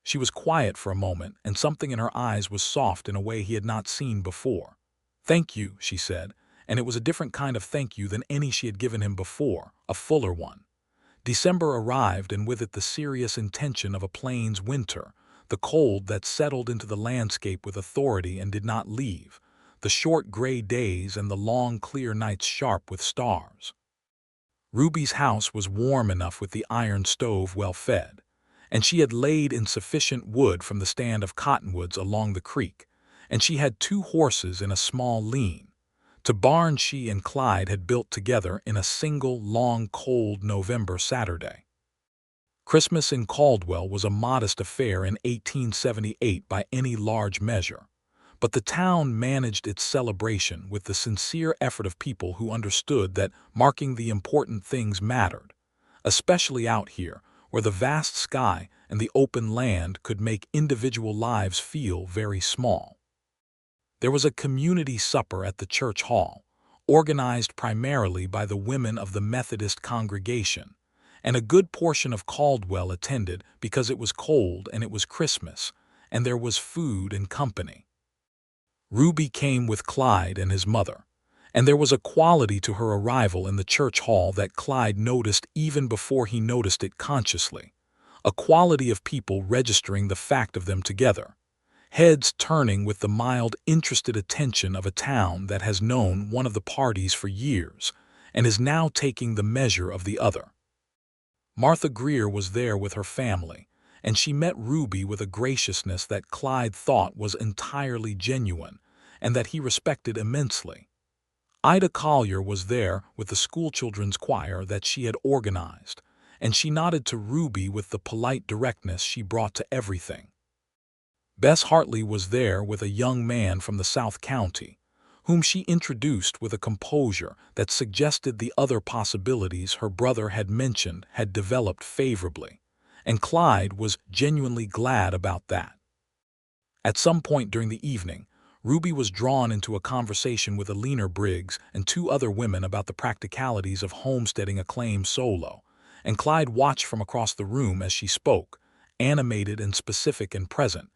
She was quiet for a moment, and something in her eyes was soft in a way he had not seen before. "Thank you," she said, and it was a different kind of thank you than any she had given him before, a fuller one. December arrived, and with it the serious intention of a plains winter, the cold that settled into the landscape with authority and did not leave, the short gray days and the long clear nights sharp with stars. Ruby's house was warm enough with the iron stove well fed, and she had laid in sufficient wood from the stand of cottonwoods along the creek, and she had 2 horses in a small lean. To barn she and Clyde had built together in a single long cold November Saturday. Christmas in Caldwell was a modest affair in 1878 by any large measure, but the town managed its celebration with the sincere effort of people who understood that marking the important things mattered, especially out here, where the vast sky and the open land could make individual lives feel very small. There was a community supper at the church hall, organized primarily by the women of the Methodist congregation, and a good portion of Caldwell attended because it was cold and it was Christmas, and there was food and company. Ruby came with Clyde and his mother, and there was a quality to her arrival in the church hall that Clyde noticed even before he noticed it consciously, a quality of people registering the fact of them together, heads turning with the mild, interested attention of a town that has known one of the parties for years and is now taking the measure of the other. Martha Greer was there with her family, and she met Ruby with a graciousness that Clyde thought was entirely genuine and that he respected immensely. Ida Collier was there with the schoolchildren's choir that she had organized, and she nodded to Ruby with the polite directness she brought to everything. Bess Hartley was there with a young man from the South County, whom she introduced with a composure that suggested the other possibilities her brother had mentioned had developed favorably, and Clyde was genuinely glad about that. At some point during the evening, Ruby was drawn into a conversation with Alina Briggs and two other women about the practicalities of homesteading a claim solo, and Clyde watched from across the room as she spoke, animated and specific and present,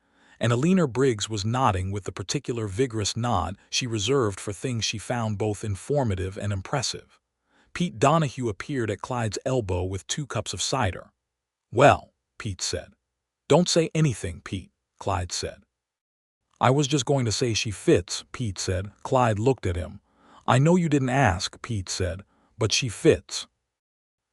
and Alina Briggs was nodding with the particular vigorous nod she reserved for things she found both informative and impressive. Pete Donahue appeared at Clyde's elbow with 2 cups of cider. "Well," Pete said. "Don't say anything, Pete," Clyde said. "I was just going to say she fits," Pete said. Clyde looked at him. "I know you didn't ask," Pete said, "but she fits.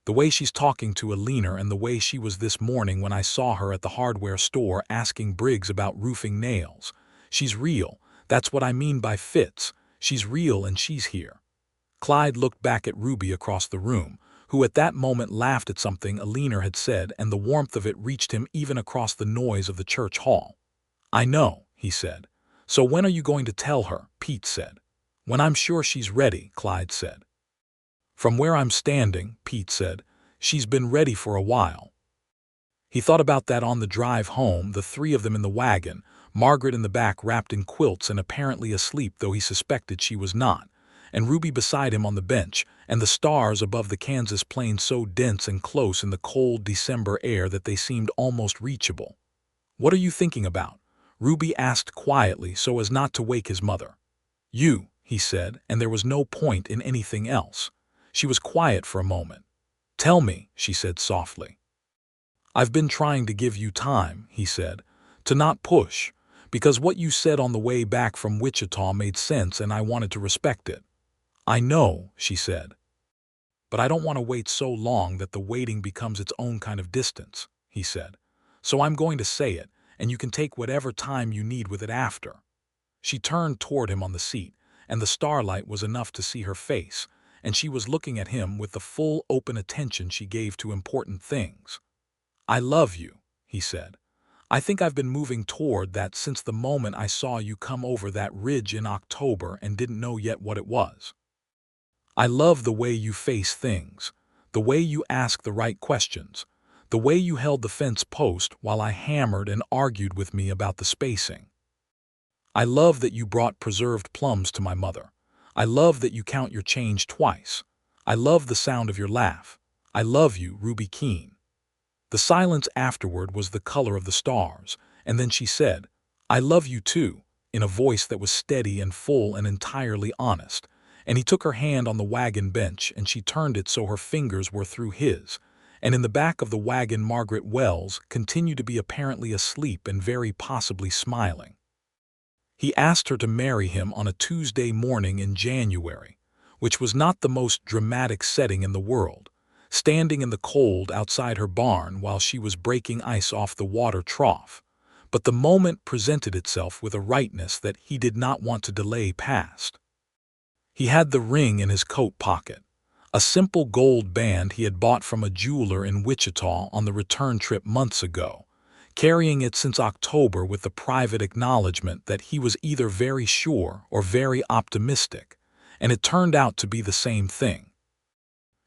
The way she's talking to Alina and the way she was this morning when I saw her at the hardware store asking Briggs about roofing nails. She's real. That's what I mean by fits. She's real and she's here." Clyde looked back at Ruby across the room, who at that moment laughed at something Alina had said, and the warmth of it reached him even across the noise of the church hall. "I know," he said. "So when are you going to tell her?" Pete said. "When I'm sure she's ready," Clyde said. "From where I'm standing," Pete said, "she's been ready for a while." He thought about that on the drive home, the 3 of them in the wagon, Margaret in the back wrapped in quilts and apparently asleep, though he suspected she was not, and Ruby beside him on the bench, and the stars above the Kansas plains so dense and close in the cold December air that they seemed almost reachable. "What are you thinking about?" Ruby asked quietly so as not to wake his mother. "You," he said, and there was no point in anything else. She was quiet for a moment. "Tell me," she said softly. "I've been trying to give you time," he said, "to not push, because what you said on the way back from Wichita made sense and I wanted to respect it." "I know," she said. "But I don't want to wait so long that the waiting becomes its own kind of distance," he said. "So I'm going to say it, and you can take whatever time you need with it after." She turned toward him on the seat, and the starlight was enough to see her face, and she was looking at him with the full open attention she gave to important things. "I love you," he said. "I think I've been moving toward that since the moment I saw you come over that ridge in October and didn't know yet what it was. I love the way you face things, the way you ask the right questions, the way you held the fence post while I hammered and argued with me about the spacing. I love that you brought preserved plums to my mother. I love that you count your change twice. I love the sound of your laugh. I love you, Ruby Keene." The silence afterward was the color of the stars, and then she said, "I love you too," in a voice that was steady and full and entirely honest, and he took her hand on the wagon bench and she turned it so her fingers were through his, and in the back of the wagon Margaret Wells continued to be apparently asleep and very possibly smiling. He asked her to marry him on a Tuesday morning in January, which was not the most dramatic setting in the world, standing in the cold outside her barn while she was breaking ice off the water trough, but the moment presented itself with a rightness that he did not want to delay past. He had the ring in his coat pocket, A simple gold band he had bought from a jeweler in Wichita on the return trip months ago, carrying it since October with the private acknowledgement that he was either very sure or very optimistic, and it turned out to be the same thing.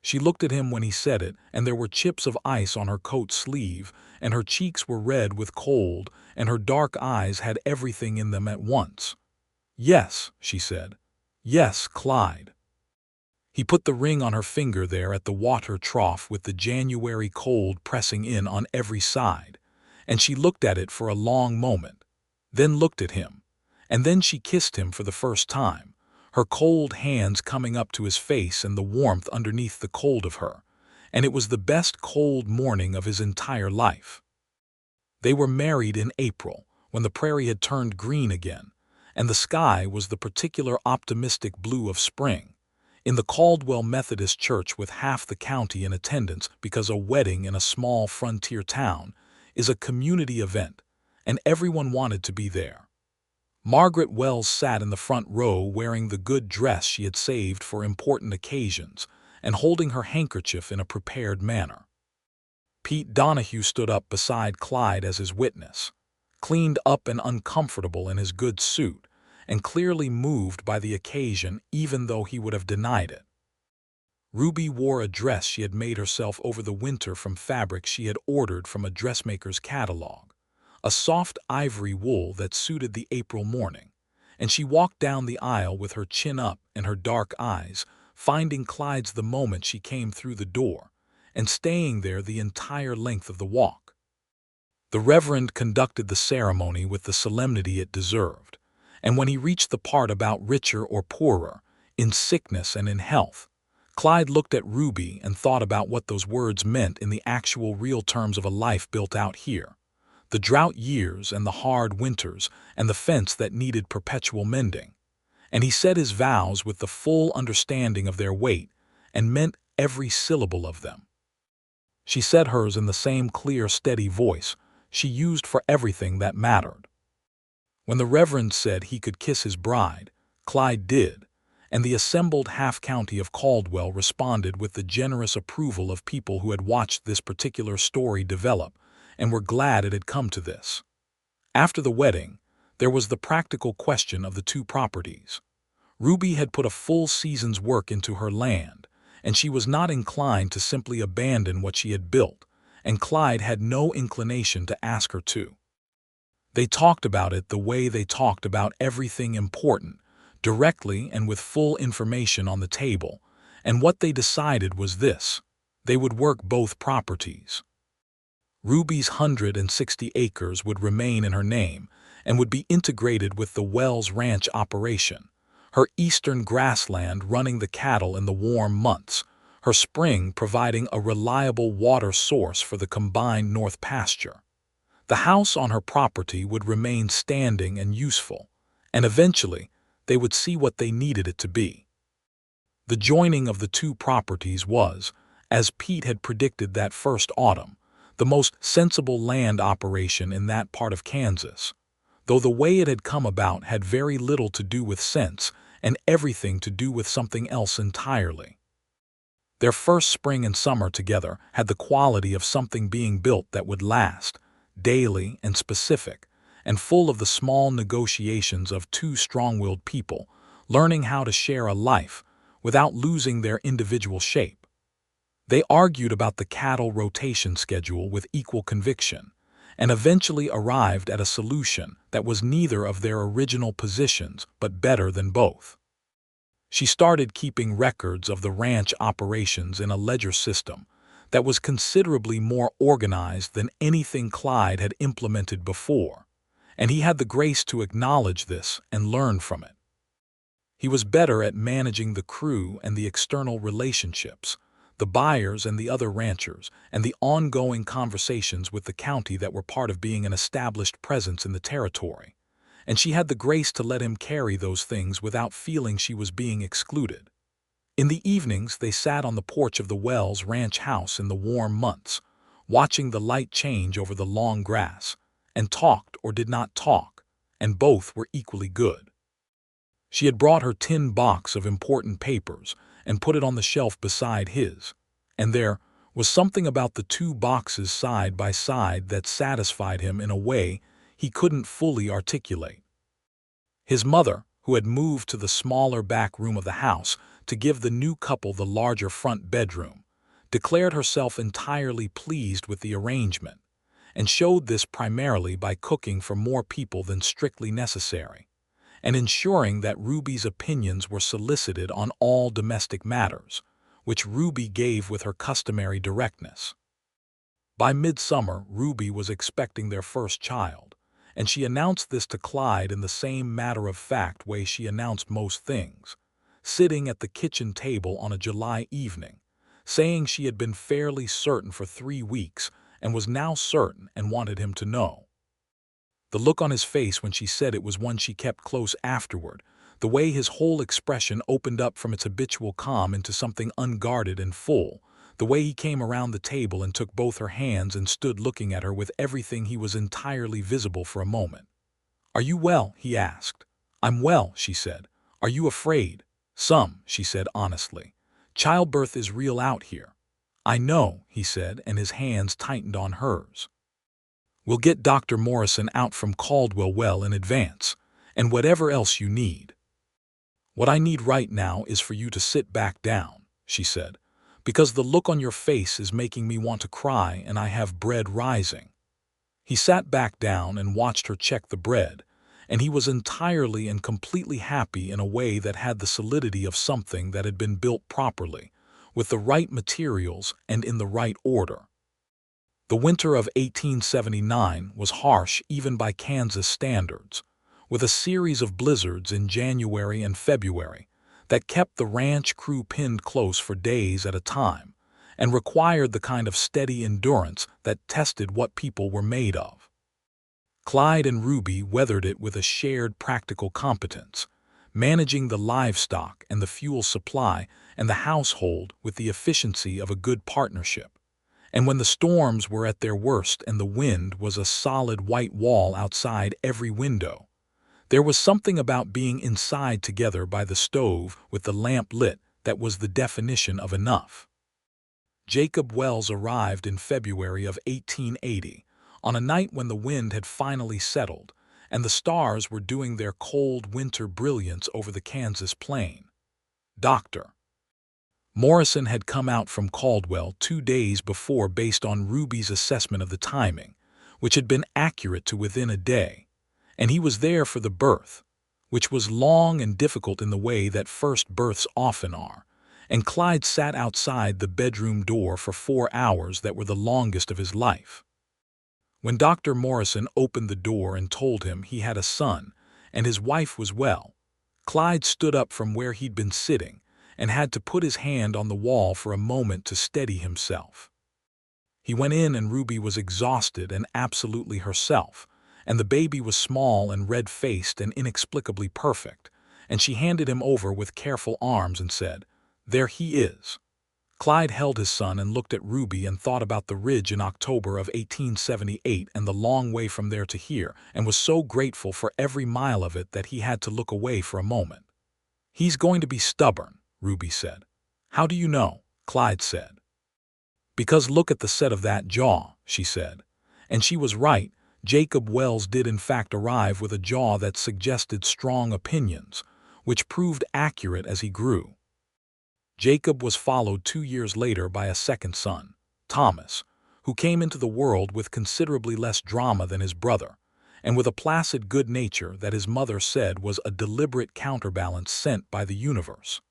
She looked at him when he said it, and there were chips of ice on her coat sleeve, and her cheeks were red with cold, and her dark eyes had everything in them at once. "Yes," she said. "Yes, Clyde." He put the ring on her finger there at the water trough with the January cold pressing in on every side, and she looked at it for a long moment, then looked at him, and then she kissed him for the first time, her cold hands coming up to his face and the warmth underneath the cold of her, and it was the best cold morning of his entire life. They were married in April, when the prairie had turned green again, and the sky was the particular optimistic blue of spring. In the Caldwell Methodist Church with half the county in attendance because a wedding in a small frontier town is a community event, and everyone wanted to be there. Margaret Wells sat in the front row wearing the good dress she had saved for important occasions and holding her handkerchief in a prepared manner. Pete Donahue stood up beside Clyde as his witness, cleaned up and uncomfortable in his good suit, and clearly moved by the occasion even though he would have denied it. Ruby wore a dress she had made herself over the winter from fabric she had ordered from a dressmaker's catalog, a soft ivory wool that suited the April morning, and she walked down the aisle with her chin up and her dark eyes, finding Clyde's the moment she came through the door, and staying there the entire length of the walk. The Reverend conducted the ceremony with the solemnity it deserved, and when he reached the part about richer or poorer, in sickness and in health, Clyde looked at Ruby and thought about what those words meant in the actual real terms of a life built out here. The drought years and the hard winters and the fence that needed perpetual mending. And he said his vows with the full understanding of their weight and meant every syllable of them. She said hers in the same clear, steady voice she used for everything that mattered. When the Reverend said he could kiss his bride, Clyde did, and the assembled half-county of Caldwell responded with the generous approval of people who had watched this particular story develop and were glad it had come to this. After the wedding, there was the practical question of the two properties. Ruby had put a full season's work into her land, and she was not inclined to simply abandon what she had built, and Clyde had no inclination to ask her to. They talked about it the way they talked about everything important, directly and with full information on the table, and what they decided was this: they would work both properties. Ruby's 160 acres would remain in her name and would be integrated with the Wells Ranch operation, her eastern grassland running the cattle in the warm months, her spring providing a reliable water source for the combined north pasture. The house on her property would remain standing and useful, and eventually they would see what they needed it to be. The joining of the two properties was, as Pete had predicted that first autumn, the most sensible land operation in that part of Kansas, though the way it had come about had very little to do with sense and everything to do with something else entirely. Their first spring and summer together had the quality of something being built that would last, daily and specific, and full of the small negotiations of two strong-willed people learning how to share a life without losing their individual shape. They argued about the cattle rotation schedule with equal conviction, and eventually arrived at a solution that was neither of their original positions but better than both. She started keeping records of the ranch operations in a ledger system that was considerably more organized than anything Clyde had implemented before, and he had the grace to acknowledge this and learn from it. He was better at managing the crew and the external relationships, the buyers and the other ranchers, and the ongoing conversations with the county that were part of being an established presence in the territory, and she had the grace to let him carry those things without feeling she was being excluded. In the evenings they sat on the porch of the Wells Ranch house in the warm months, watching the light change over the long grass, and talked or did not talk, and both were equally good. She had brought her tin box of important papers, and put it on the shelf beside his. And there was something about the two boxes side by side that satisfied him in a way he couldn't fully articulate. His mother, who had moved to the smaller back room of the house to give the new couple the larger front bedroom, declared herself entirely pleased with the arrangement, and showed this primarily by cooking for more people than strictly necessary, and ensuring that Ruby's opinions were solicited on all domestic matters, which Ruby gave with her customary directness. By midsummer, Ruby was expecting their first child, and she announced this to Clyde in the same matter-of-fact way she announced most things, sitting at the kitchen table on a July evening, saying she had been fairly certain for 3 weeks and was now certain and wanted him to know. The look on his face when she said it was one she kept close afterward, the way his whole expression opened up from its habitual calm into something unguarded and full, the way he came around the table and took both her hands and stood looking at her with everything he was entirely visible for a moment. "Are you well?" he asked. "I'm well," she said. "Are you afraid?" "Some," she said honestly. "Childbirth is real out here." "I know," he said, and his hands tightened on hers. "We'll get Dr. Morrison out from Caldwell well in advance, and whatever else you need." "What I need right now is for you to sit back down," she said, "because the look on your face is making me want to cry and I have bread rising." He sat back down and watched her check the bread, and he was entirely and completely happy in a way that had the solidity of something that had been built properly, with the right materials and in the right order. The winter of 1879 was harsh even by Kansas standards, with a series of blizzards in January and February that kept the ranch crew pinned close for days at a time and required the kind of steady endurance that tested what people were made of. Clyde and Ruby weathered it with a shared practical competence, managing the livestock and the fuel supply and the household with the efficiency of a good partnership. And when the storms were at their worst and the wind was a solid white wall outside every window, there was something about being inside together by the stove with the lamp lit that was the definition of enough. Jacob Wells arrived in February of 1880, on a night when the wind had finally settled and the stars were doing their cold winter brilliance over the Kansas plain. Dr. Morrison had come out from Caldwell 2 days before based on Ruby's assessment of the timing, which had been accurate to within a day, and he was there for the birth, which was long and difficult in the way that first births often are, and Clyde sat outside the bedroom door for 4 hours that were the longest of his life. When Dr. Morrison opened the door and told him he had a son and his wife was well, Clyde stood up from where he'd been sitting and had to put his hand on the wall for a moment to steady himself. He went in and Ruby was exhausted and absolutely herself, and the baby was small and red-faced and inexplicably perfect, and she handed him over with careful arms and said, "There he is." Clyde held his son and looked at Ruby and thought about the Ridge in October of 1878 and the long way from there to here, and was so grateful for every mile of it that he had to look away for a moment. "He's going to be stubborn," Ruby said. "How do you know?" Clyde said. "Because look at the set of that jaw," she said. And she was right. Jacob Wells did in fact arrive with a jaw that suggested strong opinions, which proved accurate as he grew. Jacob was followed 2 years later by a second son, Thomas, who came into the world with considerably less drama than his brother, and with a placid good nature that his mother said was a deliberate counterbalance sent by the universe.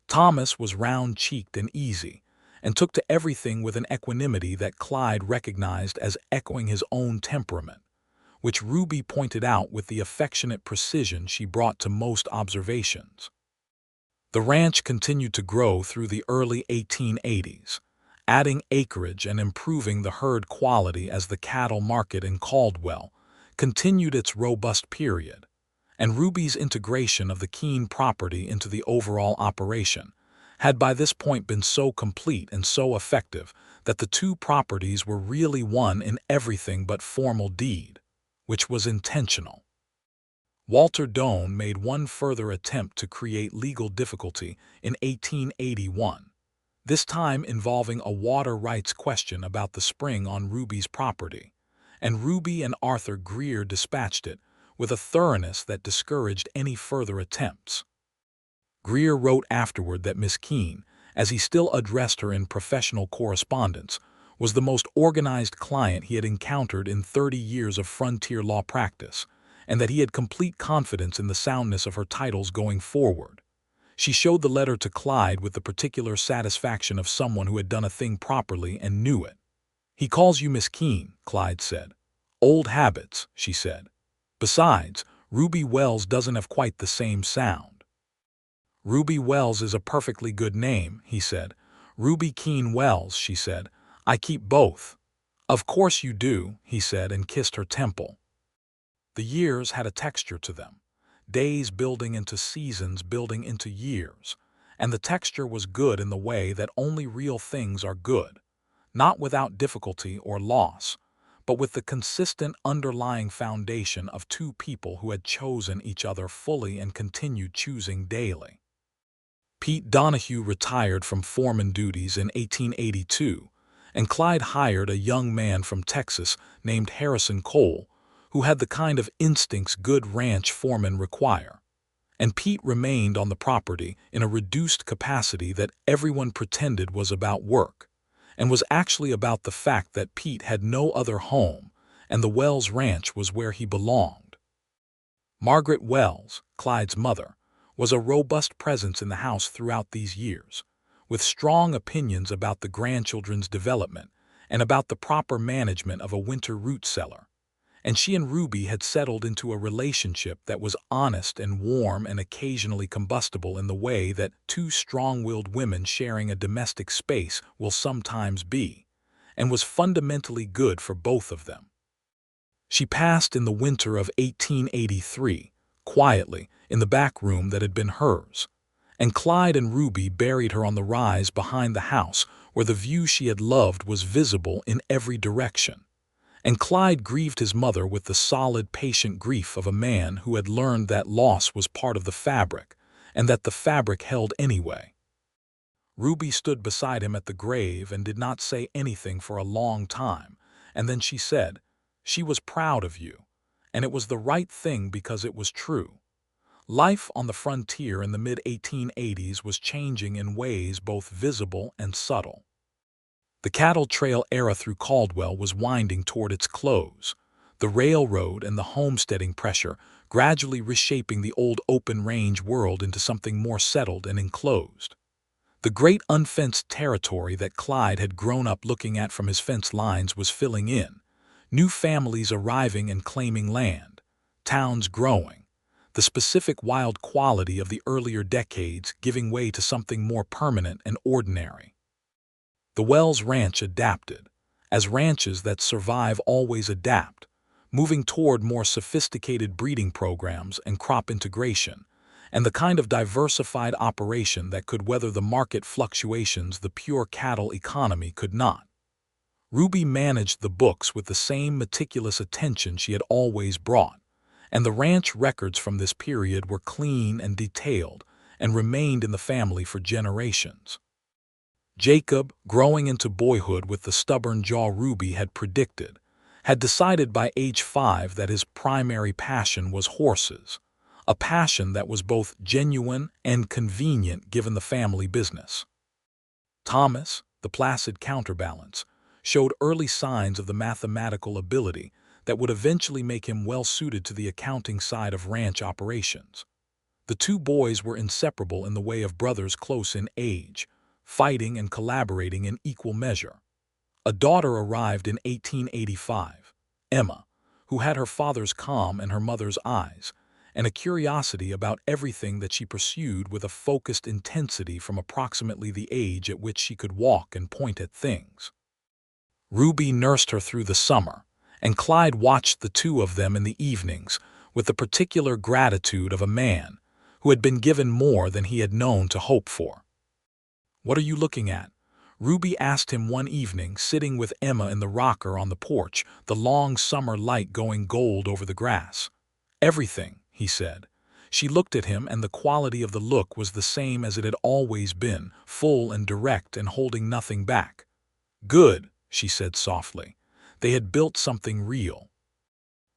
Thomas was round-cheeked and easy, and took to everything with an equanimity that Clyde recognized as echoing his own temperament, which Ruby pointed out with the affectionate precision she brought to most observations. The ranch continued to grow through the early 1880s, adding acreage and improving the herd quality as the cattle market in Caldwell continued its robust period, and Ruby's integration of the Keene property into the overall operation had by this point been so complete and so effective that the two properties were really one in everything but formal deed, which was intentional. Walter Doane made one further attempt to create legal difficulty in 1881, this time involving a water rights question about the spring on Ruby's property, and Ruby and Arthur Greer dispatched it with a thoroughness that discouraged any further attempts. Greer wrote afterward that Miss Keene, as he still addressed her in professional correspondence, was the most organized client he had encountered in 30 years of frontier law practice, and that he had complete confidence in the soundness of her titles going forward. She showed the letter to Clyde with the particular satisfaction of someone who had done a thing properly and knew it. "He calls you Miss Keene," Clyde said. "Old habits," she said. "Besides, Ruby Wells doesn't have quite the same sound." "Ruby Wells is a perfectly good name," he said. "Ruby Keene Wells," she said. "I keep both." "Of course you do," he said, and kissed her temple. The years had a texture to them, days building into seasons building into years, and the texture was good in the way that only real things are good, not without difficulty or loss, but with the consistent underlying foundation of two people who had chosen each other fully and continued choosing daily. Pete Donahue retired from foreman duties in 1882, and Clyde hired a young man from Texas named Harrison Cole, who had the kind of instincts good ranch foremen require. And Pete remained on the property in a reduced capacity that everyone pretended was about work, and was actually about the fact that Pete had no other home, and the Wells Ranch was where he belonged. Margaret Wells, Clyde's mother, was a robust presence in the house throughout these years, with strong opinions about the grandchildren's development and about the proper management of a winter root cellar. And she and Ruby had settled into a relationship that was honest and warm and occasionally combustible in the way that two strong-willed women sharing a domestic space will sometimes be, and was fundamentally good for both of them. She passed in the winter of 1883, quietly, in the back room that had been hers, and Clyde and Ruby buried her on the rise behind the house where the view she had loved was visible in every direction. And Clyde grieved his mother with the solid, patient grief of a man who had learned that loss was part of the fabric, and that the fabric held anyway. Ruby stood beside him at the grave and did not say anything for a long time, and then she said, "She was proud of you, and it was the right thing because it was true." Life on the frontier in the mid-1880s was changing in ways both visible and subtle. The cattle trail era through Caldwell was winding toward its close, the railroad and the homesteading pressure gradually reshaping the old open-range world into something more settled and enclosed. The great unfenced territory that Clyde had grown up looking at from his fence lines was filling in, new families arriving and claiming land, towns growing, the specific wild quality of the earlier decades giving way to something more permanent and ordinary. The Wells Ranch adapted, as ranches that survive always adapt, moving toward more sophisticated breeding programs and crop integration, and the kind of diversified operation that could weather the market fluctuations the pure cattle economy could not. Ruby managed the books with the same meticulous attention she had always brought, and the ranch records from this period were clean and detailed and remained in the family for generations. Jacob, growing into boyhood with the stubborn jaw Ruby had predicted, had decided by age 5 that his primary passion was horses, a passion that was both genuine and convenient given the family business. Thomas, the placid counterbalance, showed early signs of the mathematical ability that would eventually make him well suited to the accounting side of ranch operations. The two boys were inseparable in the way of brothers close in age, fighting and collaborating in equal measure. A daughter arrived in 1885, Emma, who had her father's calm and her mother's eyes, and a curiosity about everything that she pursued with a focused intensity from approximately the age at which she could walk and point at things. Ruby nursed her through the summer, and Clyde watched the two of them in the evenings with the particular gratitude of a man who had been given more than he had known to hope for. "What are you looking at?" Ruby asked him one evening, sitting with Emma in the rocker on the porch, the long summer light going gold over the grass. "Everything," he said. She looked at him, and the quality of the look was the same as it had always been, full and direct and holding nothing back. "Good," she said softly. They had built something real.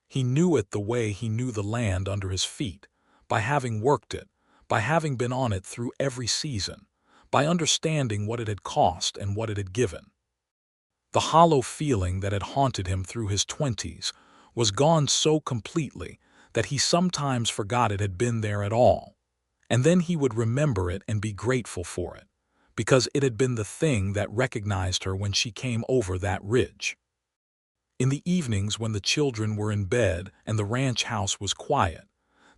He knew it the way he knew the land under his feet, by having worked it, by having been on it through every season, by understanding what it had cost and what it had given. The hollow feeling that had haunted him through his 20s was gone so completely that he sometimes forgot it had been there at all, and then he would remember it and be grateful for it, because it had been the thing that recognized her when she came over that ridge. In the evenings when the children were in bed and the ranch house was quiet,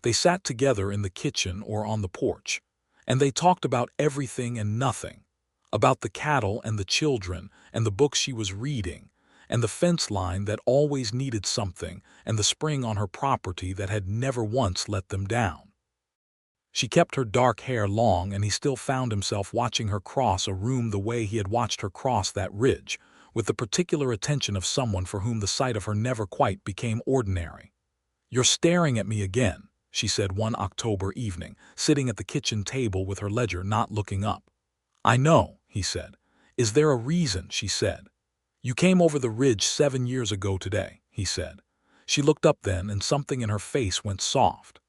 they sat together in the kitchen or on the porch, and they talked about everything and nothing, about the cattle and the children and the books she was reading, and the fence line that always needed something, and the spring on her property that had never once let them down. She kept her dark hair long, and he still found himself watching her cross a room the way he had watched her cross that ridge, with the particular attention of someone for whom the sight of her never quite became ordinary. "You're staring at me again," she said one October evening, sitting at the kitchen table with her ledger, not looking up. "I know," he said. "Is there a reason?" she said. "You came over the ridge 7 years ago today," he said. She looked up then, and something in her face went soft.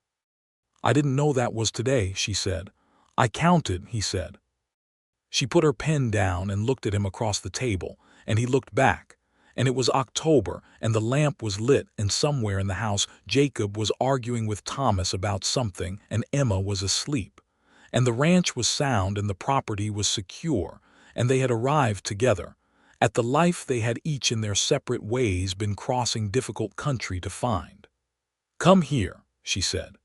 "I didn't know that was today," she said. "I counted," he said. She put her pen down and looked at him across the table, and he looked back. And it was October, and the lamp was lit, and somewhere in the house Jacob was arguing with Thomas about something, and Emma was asleep. And the ranch was sound, and the property was secure, and they had arrived together, at the life they had each in their separate ways been crossing difficult country to find. "Come here," she said.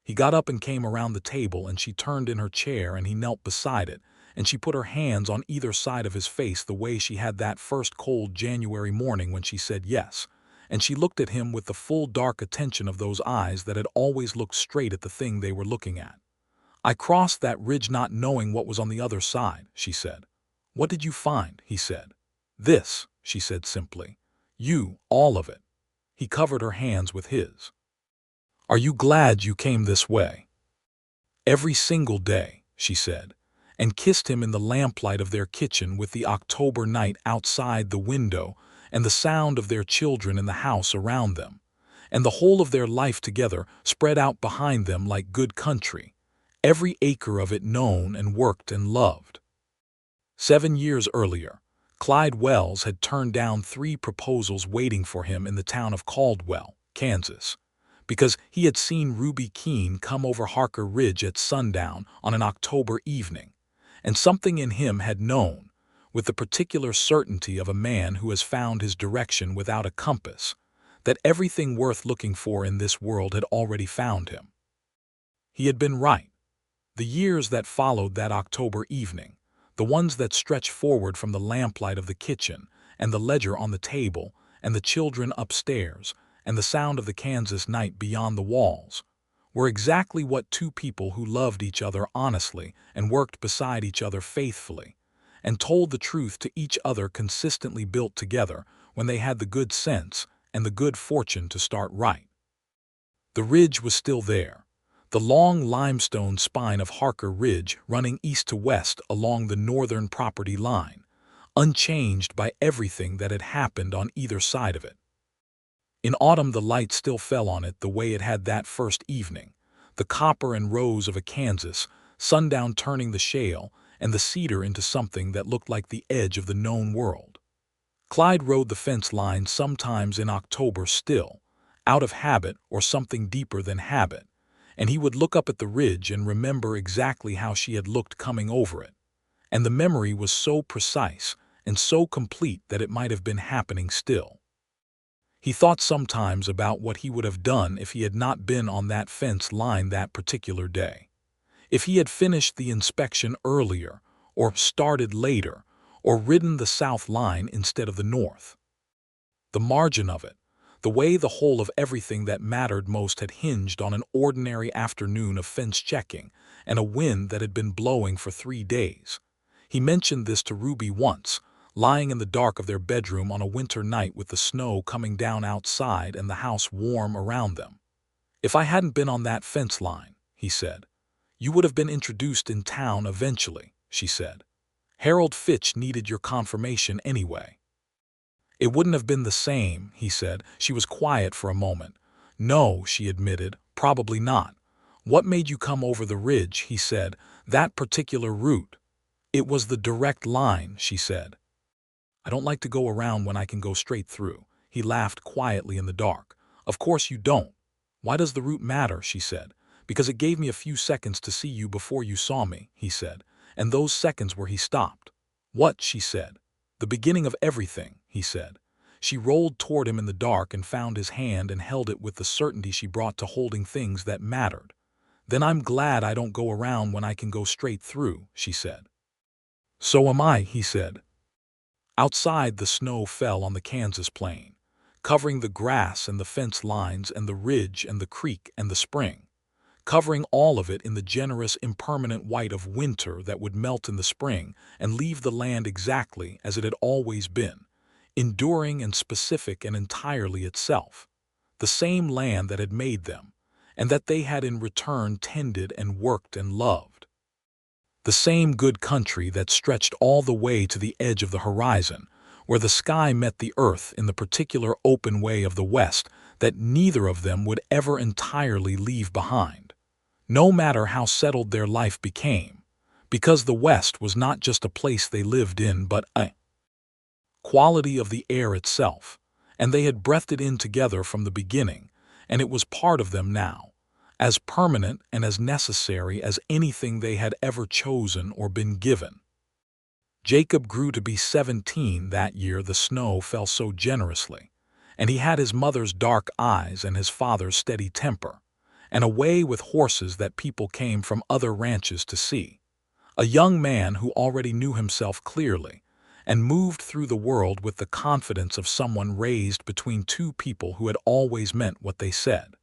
He got up and came around the table, and she turned in her chair, and he knelt beside it, and she put her hands on either side of his face the way she had that first cold January morning when she said yes, and she looked at him with the full dark attention of those eyes that had always looked straight at the thing they were looking at. "I crossed that ridge not knowing what was on the other side," she said. "What did you find?" he said. "This," she said simply. "You, all of it." He covered her hands with his. "Are you glad you came this way?" "Every single day," she said, and kissed him in the lamplight of their kitchen with the October night outside the window and the sound of their children in the house around them, and the whole of their life together spread out behind them like good country, every acre of it known and worked and loved. 7 years earlier, Clyde Wells had turned down 3 proposals waiting for him in the town of Caldwell, Kansas, because he had seen Ruby Keene come over Harker Ridge at sundown on an October evening, and something in him had known, with the particular certainty of a man who has found his direction without a compass, that everything worth looking for in this world had already found him. He had been right. The years that followed that October evening, the ones that stretched forward from the lamplight of the kitchen, and the ledger on the table, and the children upstairs, and the sound of the Kansas night beyond the walls, were exactly what 2 people who loved each other honestly and worked beside each other faithfully, and told the truth to each other consistently built together when they had the good sense and the good fortune to start right. The ridge was still there, the long limestone spine of Harker Ridge running east to west along the northern property line, unchanged by everything that had happened on either side of it. In autumn the light still fell on it the way it had that first evening, the copper and rose of a Kansas, sundown turning the shale and the cedar into something that looked like the edge of the known world. Clyde rode the fence line sometimes in October still, out of habit or something deeper than habit, and he would look up at the ridge and remember exactly how she had looked coming over it, and the memory was so precise and so complete that it might have been happening still. He thought sometimes about what he would have done if he had not been on that fence line that particular day. If he had finished the inspection earlier, or started later, or ridden the south line instead of the north. The margin of it, the way the whole of everything that mattered most had hinged on an ordinary afternoon of fence checking and a wind that had been blowing for 3 days. He mentioned this to Ruby once, lying in the dark of their bedroom on a winter night with the snow coming down outside and the house warm around them. "If I hadn't been on that fence line," he said, "you would have been introduced in town eventually," she said. "Harold Fitch needed your confirmation anyway." "It wouldn't have been the same," he said. She was quiet for a moment. "No," she admitted, "probably not." "What made you come over the ridge?" he said. "That particular route." "It was the direct line," she said. "I don't like to go around when I can go straight through." He laughed quietly in the dark. "Of course you don't. Why does the route matter?" she said. "Because it gave me a few seconds to see you before you saw me," he said. "And those seconds where he stopped." "What?" she said. "The beginning of everything," he said. She rolled toward him in the dark and found his hand and held it with the certainty she brought to holding things that mattered. "Then I'm glad I don't go around when I can go straight through," she said. "So am I," he said. Outside, the snow fell on the Kansas plain, covering the grass and the fence lines and the ridge and the creek and the spring, covering all of it in the generous, impermanent white of winter that would melt in the spring and leave the land exactly as it had always been, enduring and specific and entirely itself, the same land that had made them, and that they had in return tended and worked and loved. The same good country that stretched all the way to the edge of the horizon, where the sky met the earth in the particular open way of the West that neither of them would ever entirely leave behind, no matter how settled their life became, because the West was not just a place they lived in but a quality of the air itself, and they had breathed it in together from the beginning, and it was part of them now, as permanent and as necessary as anything they had ever chosen or been given. Jacob grew to be 17 that year. The snow fell so generously, and he had his mother's dark eyes and his father's steady temper, and a way with horses that people came from other ranches to see. A young man who already knew himself clearly, and moved through the world with the confidence of someone raised between two people who had always meant what they said.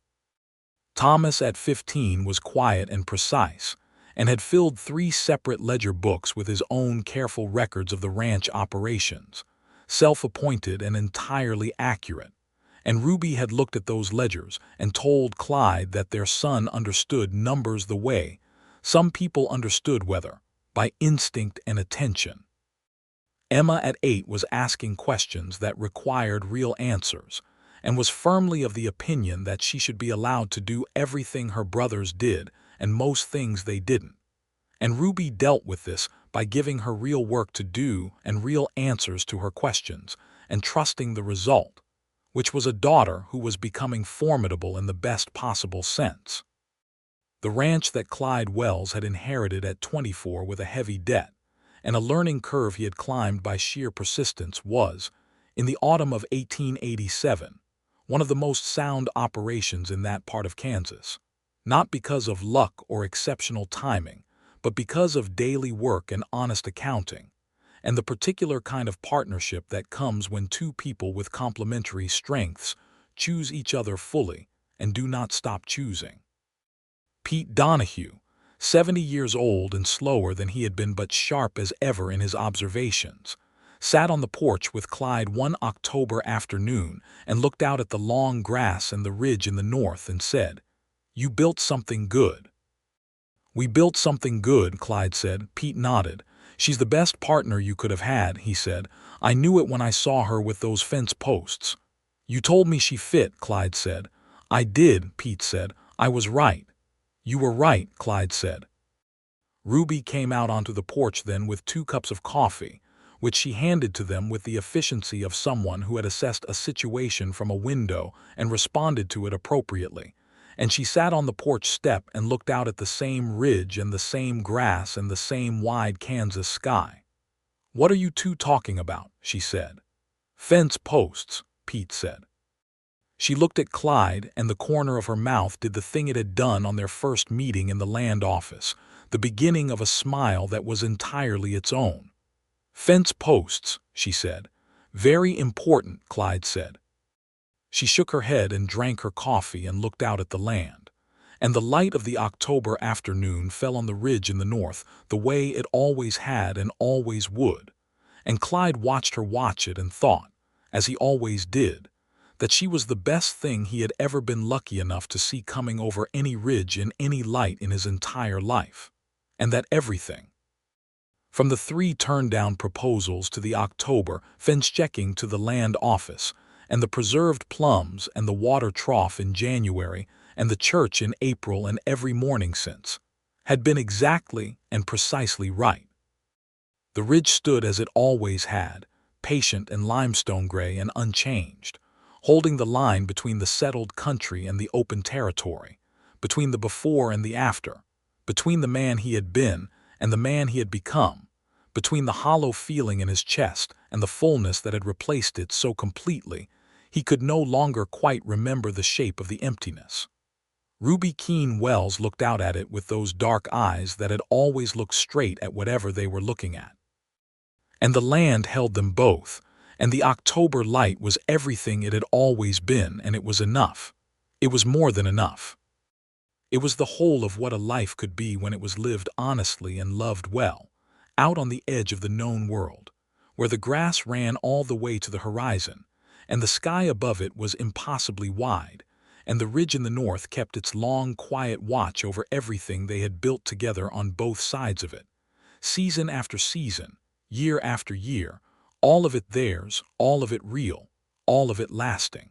Thomas at 15 was quiet and precise, and had filled 3 separate ledger books with his own careful records of the ranch operations, self-appointed and entirely accurate. And Ruby had looked at those ledgers and told Clyde that their son understood numbers the way some people understood weather, by instinct and attention. Emma at 8 was asking questions that required real answers, and was firmly of the opinion that she should be allowed to do everything her brothers did and most things they didn't. And Ruby dealt with this by giving her real work to do and real answers to her questions, and trusting the result, which was a daughter who was becoming formidable in the best possible sense. The ranch that Clyde Wells had inherited at 24 with a heavy debt, and a learning curve he had climbed by sheer persistence, was, in the autumn of 1887, one of the most sound operations in that part of Kansas, not because of luck or exceptional timing, but because of daily work and honest accounting, and the particular kind of partnership that comes when two people with complementary strengths choose each other fully and do not stop choosing. Pete Donahue, 70 years old and slower than he had been but sharp as ever in his observations, sat on the porch with Clyde one October afternoon and looked out at the long grass and the ridge in the north and said, "You built something good." "We built something good," Clyde said. Pete nodded. "She's the best partner you could have had," he said. "I knew it when I saw her with those fence posts." "You told me she fit," Clyde said. "I did," Pete said. "I was right." "You were right," Clyde said. Ruby came out onto the porch then with 2 cups of coffee, which she handed to them with the efficiency of someone who had assessed a situation from a window and responded to it appropriately, and she sat on the porch step and looked out at the same ridge and the same grass and the same wide Kansas sky. "What are you two talking about?" she said. "Fence posts," Pete said. She looked at Clyde, and the corner of her mouth did the thing it had done on their first meeting in the land office, the beginning of a smile that was entirely its own. "Fence posts," she said. "Very important," Clyde said. She shook her head and drank her coffee and looked out at the land, and the light of the October afternoon fell on the ridge in the north the way it always had and always would, and Clyde watched her watch it and thought, as he always did, that she was the best thing he had ever been lucky enough to see coming over any ridge in any light in his entire life, and that everything, from the 3 turned-down proposals to the October fence-checking to the land office, and the preserved plums and the water trough in January and the church in April and every morning since, had been exactly and precisely right. The ridge stood as it always had, patient and limestone gray and unchanged, holding the line between the settled country and the open territory, between the before and the after, between the man he had been and the man he had become, between the hollow feeling in his chest and the fullness that had replaced it so completely he could no longer quite remember the shape of the emptiness. Ruby Keene Wells looked out at it with those dark eyes that had always looked straight at whatever they were looking at. And the land held them both, and the October light was everything it had always been, and it was enough. It was more than enough. It was the whole of what a life could be when it was lived honestly and loved well, out on the edge of the known world, where the grass ran all the way to the horizon, and the sky above it was impossibly wide, and the ridge in the north kept its long, quiet watch over everything they had built together on both sides of it, season after season, year after year, all of it theirs, all of it real, all of it lasting.